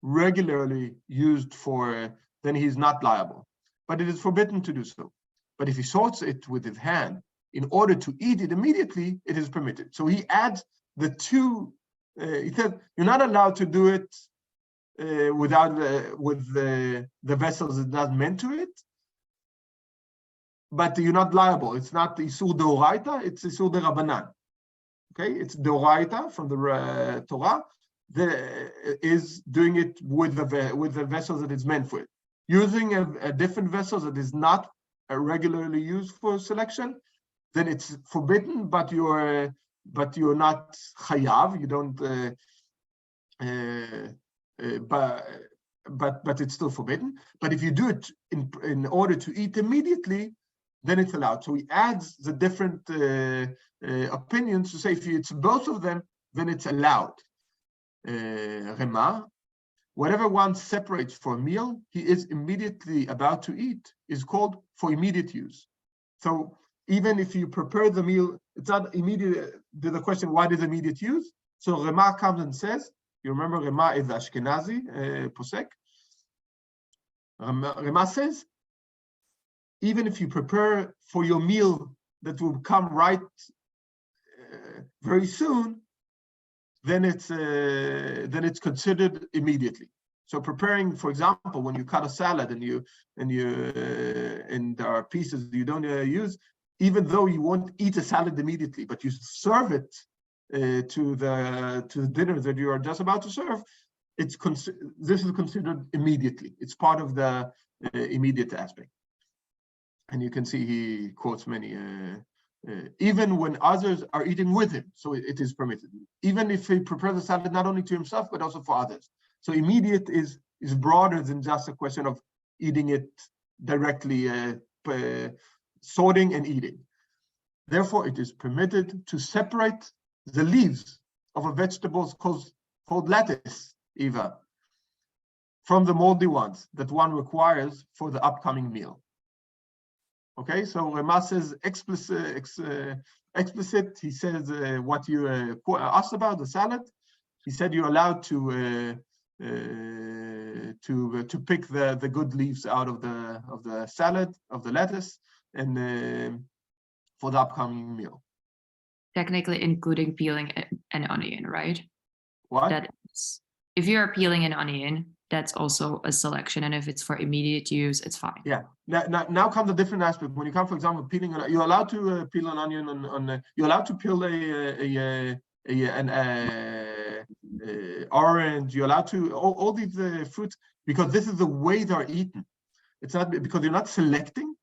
regularly used for, then he is not liable. But it is forbidden to do so. But if he sorts it with his hand in order to eat it immediately, it is permitted. So he adds the two. He said you're not allowed to do it without with the vessels that are not meant to it. But you're not liable. It's not Isur Deoraita, it's Isur Derabanan. Okay, it's Doraita from the Torah. Is doing it with the vessels that it's meant for it. Using a different vessel that is not regularly used for selection, then it's forbidden. But you're not chayav. You don't. But it's still forbidden. But if you do it in order to eat immediately, then it's allowed. So he adds the different opinions to say if it's both of them, then it's allowed. Rema, whatever one separates for a meal, he is immediately about to eat, is called for immediate use. So even if you prepare the meal, it's not immediate. There's a question, why does immediate use? So Rema comes and says, you remember Rema is Ashkenazi posek. Rema says, even if you prepare for your meal that will come right very soon, then it's considered immediately. So preparing, for example, when you cut a salad and there are pieces you don't use, even though you won't eat a salad immediately, but you serve it to the dinner that you are just about to serve, this is considered immediately. It's part of the immediate aspect. And you can see he quotes many. Even when others are eating with him, so it is permitted. Even if he prepares the salad not only to himself but also for others. So immediate is broader than just a question of eating it directly, sorting and eating. Therefore, it is permitted to separate the leaves of a vegetable called lettuce, Eva, from the moldy ones that one requires for the upcoming meal. Okay, so Rema says explicit. He says what you asked about the salad. He said you're allowed to pick the good leaves out of the salad, of the lettuce, and for the upcoming meal. Technically, including peeling an onion, right? What? That is, if you are peeling an onion, that's also a selection, and if it's for immediate use, it's fine. Yeah. Now comes a different aspect. When you come, for example, peeling, you're allowed to peel an onion you're allowed to peel an orange. You're allowed to all these fruits because this is the way they're eaten. It's not because you're not selecting.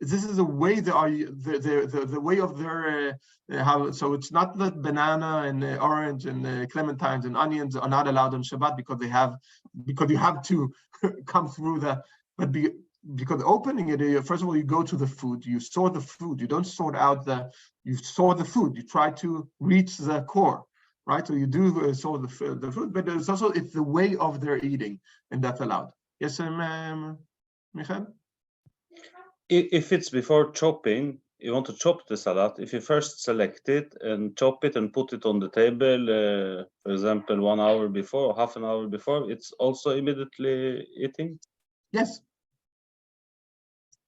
This is the way they are the way of their how. So it's not that banana and orange and clementines and onions are not allowed on Shabbat because you have to come through because opening it, first of all, you go to the food, you sort the food, you don't sort out you sort the food, you try to reach the core, right? So you do sort the food, but it's the way of their eating, and that's allowed. Yes, Michael? If it's before chopping, you want to chop the salad. If you first select it and chop it and put it on the table, for example, 1 hour before, half an hour before, it's also immediately eating? Yes.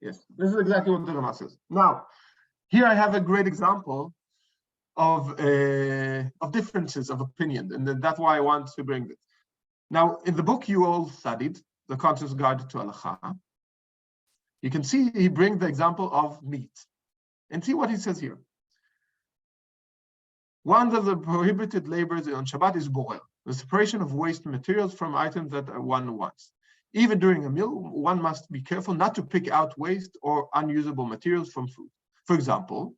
Yes, this is exactly what the Rama says. Now, here I have a great example of differences of opinion, and that's why I want to bring this. Now, in the book you all studied, The Conscious Guide to Halacha, you can see he brings the example of meat. And see what he says here. One of the prohibited labors on Shabbat is borel, the separation of waste materials from items that one wants. Even during a meal, one must be careful not to pick out waste or unusable materials from food. For example,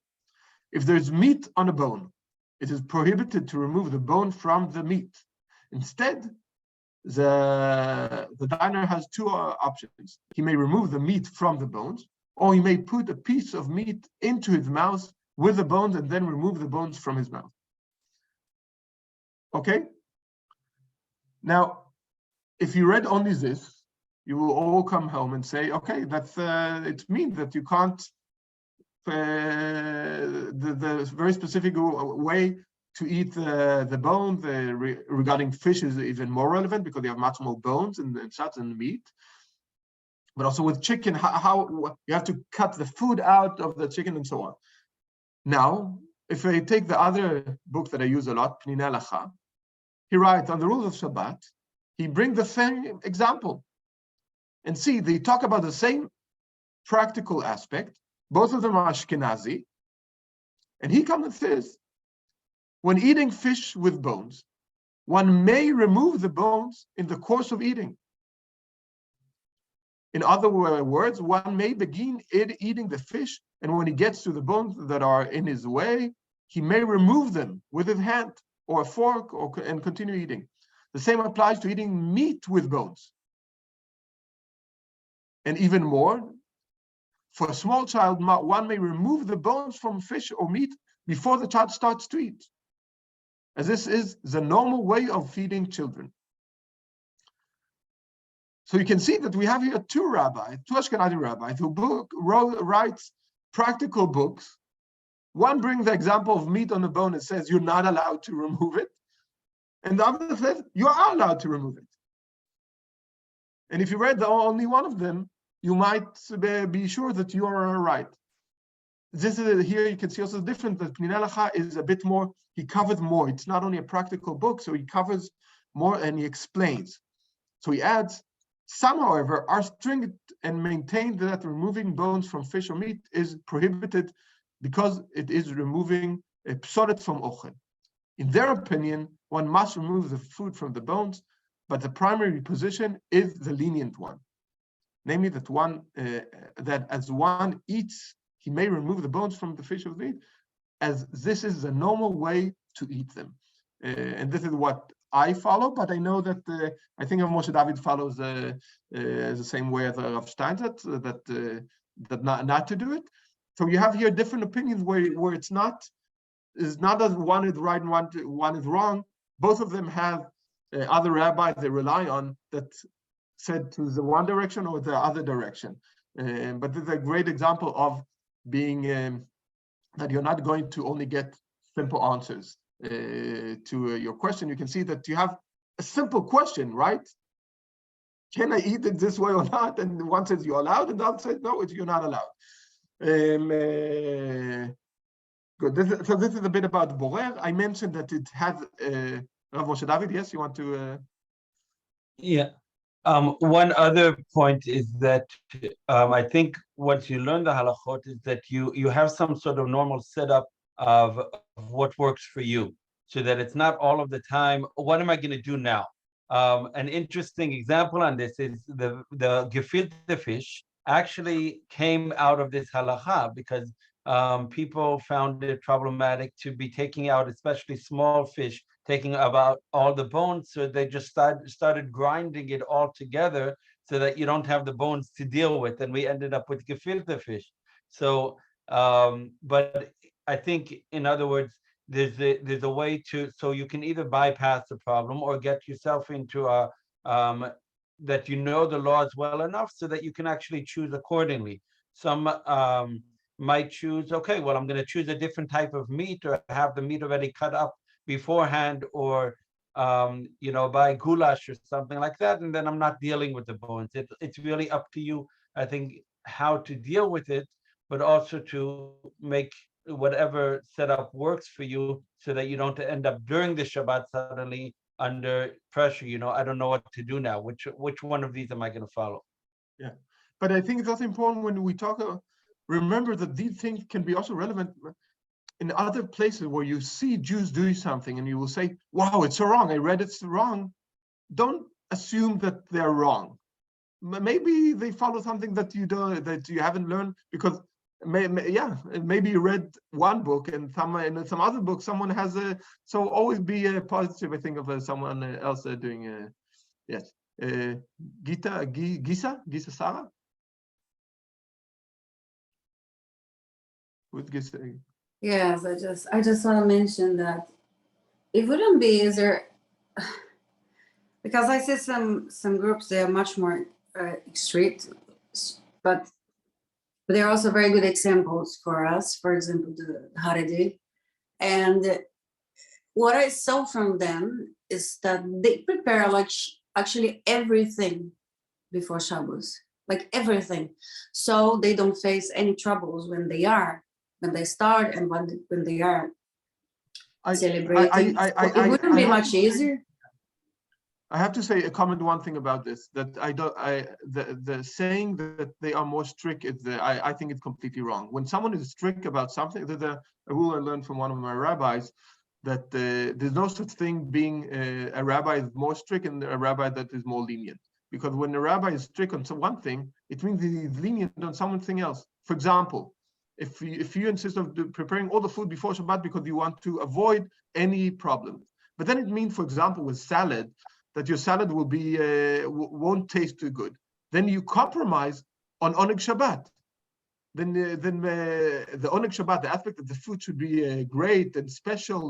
if there's meat on a bone, it is prohibited to remove the bone from the meat. Instead, the diner has two options. He may remove the meat from the bones, or he may put a piece of meat into his mouth with the bones and then remove the bones from his mouth. Okay? Now, if you read only this, you will all come home and say, okay, that's it means that you can't, the very specific way to eat the bone regarding fish is even more relevant because they have much more bones and such and meat. But also with chicken, how you have to cut the food out of the chicken and so on. Now, if I take the other book that I use a lot, Pnina Halacha, he writes on the rules of Shabbat, he brings the same example. And see, they talk about the same practical aspect. Both of them are Ashkenazi. And he comes and says, when eating fish with bones, one may remove the bones in the course of eating. In other words, one may begin eating the fish, and when he gets to the bones that are in his way, he may remove them with his hand or a fork and continue eating. The same applies to eating meat with bones. And even more, for a small child, one may remove the bones from fish or meat before the child starts to eat, as this is the normal way of feeding children. So you can see that we have here two Ashkenazi rabbis who writes practical books. One brings the example of meat on the bone and says you're not allowed to remove it. And the other says you are allowed to remove it. And if you read only one of them, you might be sure that you are right. This is here you can see also different, that Pnei Halacha is a bit more, he covers more. It's not only a practical book, so he covers more and he explains. So he adds, some, however, are strict and maintain that removing bones from fish or meat is prohibited because it is removing a psoret from ochel. In their opinion, one must remove the food from the bones, but the primary position is the lenient one. Namely, that as one eats, he may remove the bones from the fish or meat, as this is the normal way to eat them. And this is what I follow, but I know that I think Moshe David follows the same way as Rav Steinzat, that not to do it. So you have here different opinions where it's not that one is right and one is wrong. Both of them have other rabbis they rely on that said to the one direction or the other direction. But this is a great example of being that you're not going to only get simple answers to your question. You can see that you have a simple question, right? Can I eat it this way or not? And one says you're allowed, and the other says no, you're not allowed. Good. So this is a bit about Borer. I mentioned that it has Rav Moshe David. Yes, you want to? Yeah. One other point is that I think once you learn the halachot is that you have some sort of normal setup of what works for you, so that it's not all of the time, what am I going to do now? An interesting example on this is the gefilte fish actually came out of this halacha because people found it problematic to be taking out, especially small fish, taking about all the bones, so they just started grinding it all together so that you don't have the bones to deal with, and we ended up with gefilte fish. So but I think, in other words, there's a way to, so you can either bypass the problem or get yourself into a that you know the laws well enough so that you can actually choose accordingly. Some might choose, okay, well, I'm going to choose a different type of meat, or have the meat already cut up beforehand, or buy goulash or something like that, and then I'm not dealing with the bones. It's really up to you, I think, how to deal with it, but also to make whatever setup works for you so that you don't end up during the Shabbat suddenly under pressure. I don't know what to do now. Which one of these am I going to follow? Yeah, but I think it's also important when we talk, remember that these things can be also relevant in other places where you see Jews doing something and you will say, wow, it's so wrong. I read it's wrong. Don't assume that they're wrong. Maybe they follow something that you haven't learned, because maybe you read one book and in some other book someone has so always be positive, I think, of someone else doing yes. Gisa Sarah? With Gisa. Yes, I just want to mention that it wouldn't be easier, because I see some groups, they are much more strict, but they're also very good examples for us. For example, the Haredi. And what I saw from them is that they prepare actually everything before Shabbos, like everything, so they don't face any troubles when they start and when they are celebrating. It wouldn't be much easier. I have to say, comment one thing about this, that the saying that they are more strict is I think it's completely wrong. When someone is strict about something, there's a rule I learned from one of my rabbis, that there's no such thing being a rabbi is more strict and a rabbi that is more lenient. Because when a rabbi is strict on one thing, it means he's lenient on something else. For example, if you insist on preparing all the food before Shabbat because you want to avoid any problem, but then it means, for example, with salad, that your salad will be won't taste too good. Then you compromise on Oneg Shabbat. Then the Oneg Shabbat, the aspect that the food should be great and special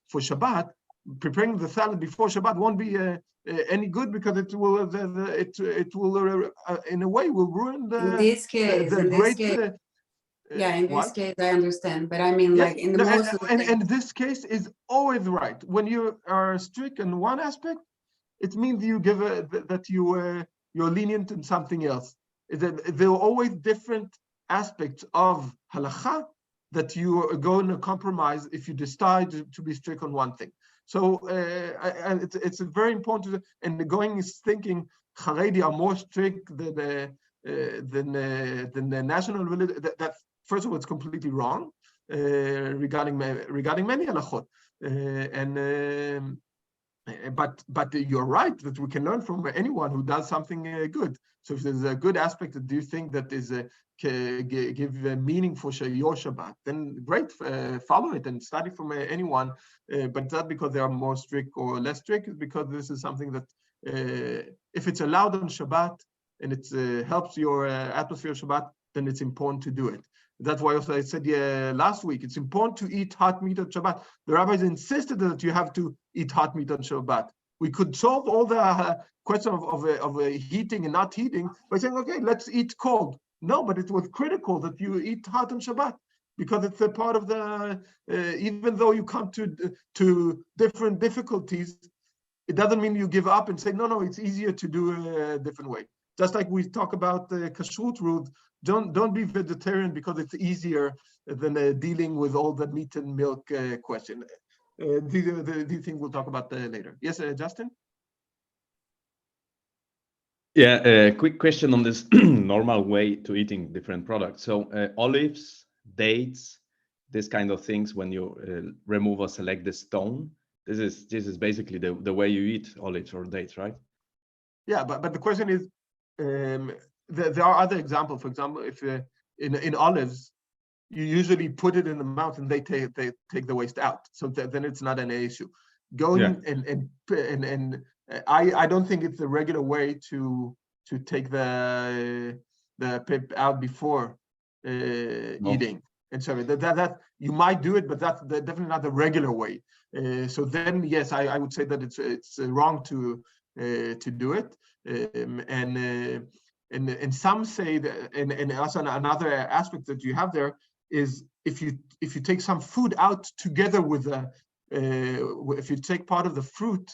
for Shabbat, preparing the salad before Shabbat won't be any good, because it will in a way will ruin In this case, in this case, I understand, but I mean, yes, like in the most of the and this case is always right. When you are strict in one aspect, it means you give that you're lenient in something else. There are always different aspects of halacha that you are going to compromise if you decide to be strict on one thing. So it's very important. And the going is thinking Haredi are more strict than the national religion. That first of all, it's completely wrong regarding many halachot. But you're right that we can learn from anyone who does something good. So if there's a good aspect that do you think that is give meaning for your Shabbat, then great, follow it and study from anyone. But not because they are more strict or less strict, it's because this is something that if it's allowed on Shabbat and it helps your atmosphere of Shabbat, then it's important to do it. That's why also I said last week, it's important to eat hot meat on Shabbat. The rabbis insisted that you have to eat hot meat on Shabbat. We could solve all the question of heating and not heating by saying, okay, let's eat cold. No, but it was critical that you eat hot on Shabbat, because it's a part of the, even though you come to different difficulties, it doesn't mean you give up and say, no, it's easier to do a different way. Just like we talk about the kashrut rules, don't be vegetarian because it's easier than dealing with all the meat and milk question. These things we'll talk about later. Yes, Justin? Yeah, a quick question on this normal way to eating different products. So olives, dates, this kind of things, when you remove or select the stone, this is basically the way you eat olives or dates, right? Yeah, but the question is, there are other examples. For example, if in olives, you usually put it in the mouth and they take the waste out, so then it's not an issue. Going and I don't think it's the regular way to take the pip out before eating. And so that you might do it, but that's definitely not the regular way. So then yes, I would say that it's wrong to do it. And some say that, and also another aspect that you have there is if you take some food out together with if you take part of the fruit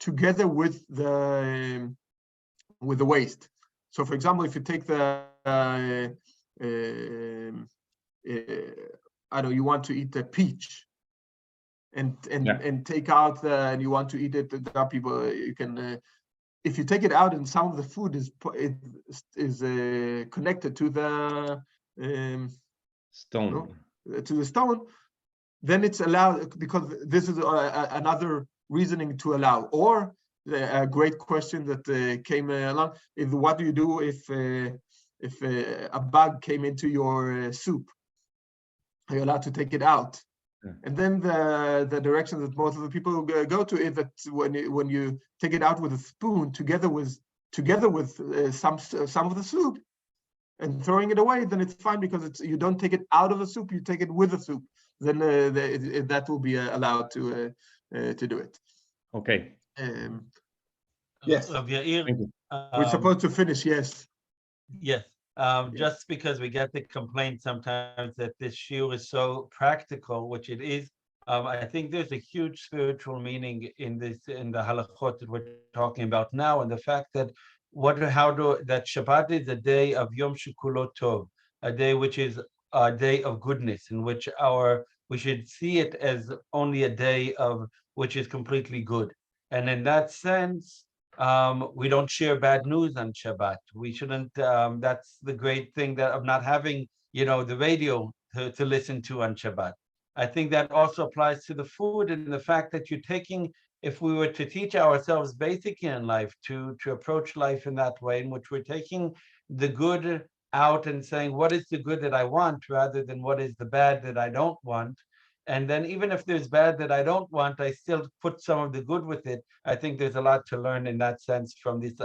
together with the waste. So for example, if you take the I don't know, you want to eat the peach and take out and you want to eat it, there are people you can if you take it out and some of the food is connected to the stone, then it's allowed, because this is another reasoning to allow. Or a great question that came along is, what do you do if a bug came into your soup? Are you allowed to take it out? Yeah. And then the direction that most of the people go to is that when you take it out with a spoon together with some of the soup and throwing it away, then it's fine, because you don't take it out of the soup, you take it with the soup. Then that will be allowed to do it. Okay. Yes. Rav Yair, we're supposed to finish. Yes. Yes. Just because we get the complaint sometimes that this shiur is so practical, which it is, I think there's a huge spiritual meaning in the halachot that we're talking about now, and the fact that that Shabbat is a day of Yom Shekulo Tov, a day which is a day of goodness, in which we should see it as only a day of which is completely good. And in that sense, we don't share bad news on Shabbat. We shouldn't. That's the great thing that of not having, the radio to listen to on Shabbat. I think that also applies to the food and the fact that you're taking. If we were to teach ourselves basically in life to approach life in that way, in which we're taking the good out and saying what is the good that I want rather than what is the bad that I don't want. And then even if there's bad that I don't want, I still put some of the good with it. I think there's a lot to learn in that sense from this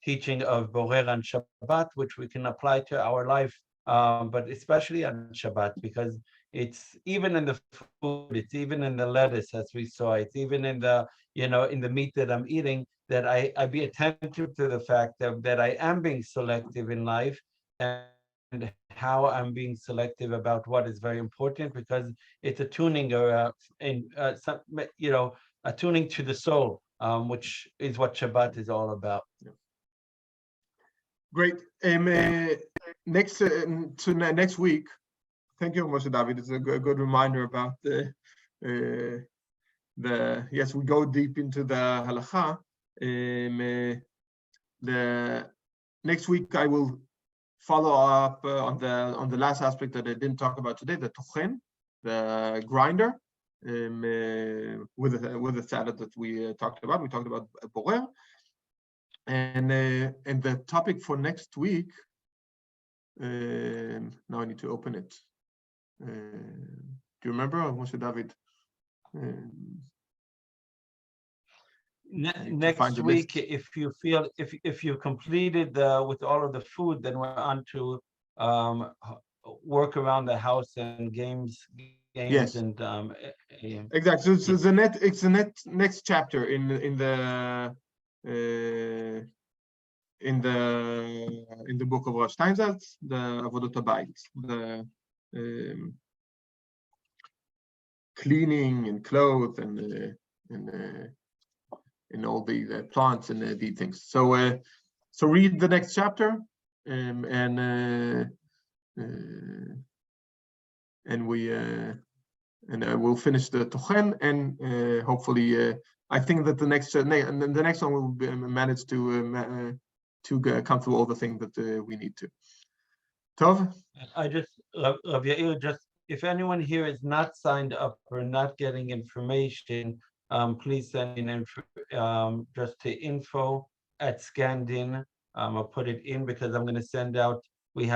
teaching of Borer on Shabbat, which we can apply to our life, but especially on Shabbat, because it's even in the food, it's even in the lettuce, as we saw, it's even in the, in the meat that I'm eating, that I be attentive to the fact that I am being selective in life, and how I'm being selective about what is very important, because it's a tuning or a tuning to the soul, which is what Shabbat is all about. Great. Next next week. Thank you, Moshe David. It's a good reminder about the yes, we go deep into the halacha. The next week I will follow up on the last aspect that I didn't talk about today, the tochen, the grinder, with the salad that we talked about. We talked about borer, and the topic for next week. Now I need to open it. Do you remember, Moshe David? Next week, if you feel if you completed with all of the food, then we're on to work around the house and games Yes. and Exactly. So it's the next chapter in the book of Rav Steinsaltz, the Avodot HaBayit, the cleaning and clothes and all the plants and the things. So so read the next chapter, and we'll finish the tochen, and hopefully I think that the next one will manage to come through all the things that we need to. Tov? I just, Rav Yair, just if anyone here is not signed up or not getting information, please send in just to info@scandin. I'll put it in because I'm going to send out. We've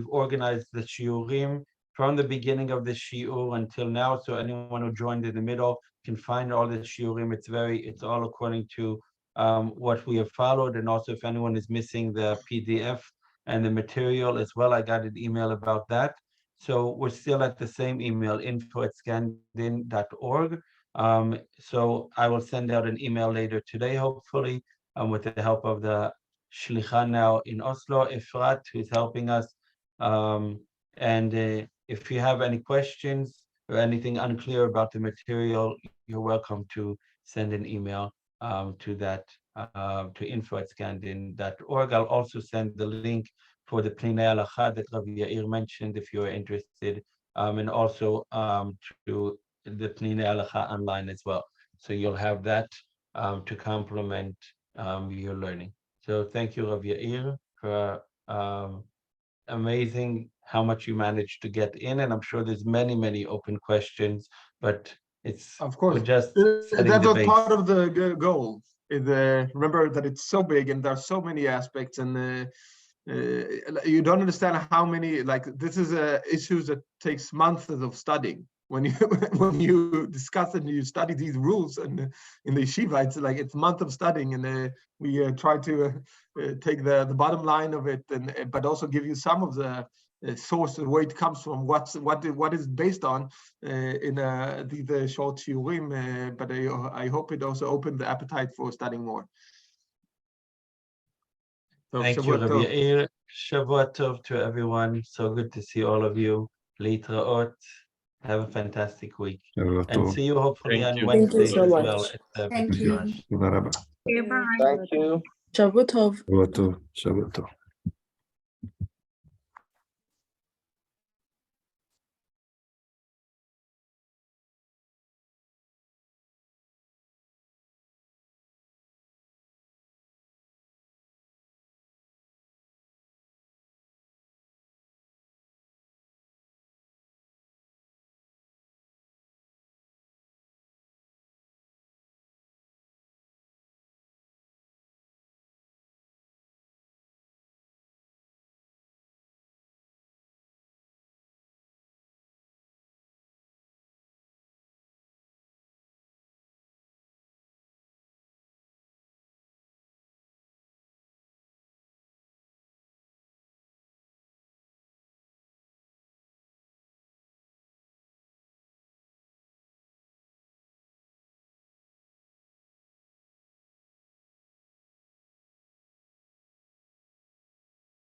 organized the shiurim from the beginning of the shiur until now, so anyone who joined in the middle can find all the shiurim. It's all according to what we have followed, and also if anyone is missing the PDF and the material as well, I got an email about that. So we're still at the same email, info@scandin.org. So I will send out an email later today, hopefully, with the help of the Shlicha now in Oslo, Efrat, who's helping us. And if you have any questions or anything unclear about the material, you're welcome to send an email to that, to info@scandin.org. I'll also send the link for the Plinei Halacha that Rav Yair mentioned if you're interested, and also to the Plinei Halacha online as well. So you'll have that to complement your learning. So thank you, Rav Yair, for amazing how much you managed to get in, and I'm sure there's many open questions, but it's of course just that was part of the goal. Remember that it's so big and there are so many aspects, and you don't understand how many, like, this is issues that takes months of studying. When you discuss it and you study these rules, and in the yeshiva, it's month of studying, and we try to take the bottom line of it, but also give you some of the source of where it comes from, what is based on in the short shiurim. But I hope it also opened the appetite for studying more. So, thank you, Rav Yair. Shavua Tov to everyone. So good to see all of you. Litraot. Have a fantastic week. And see you hopefully on Wednesday as well at the Thank you. Okay, bye. Thank you. Shabbat Tov. Shabbat tov.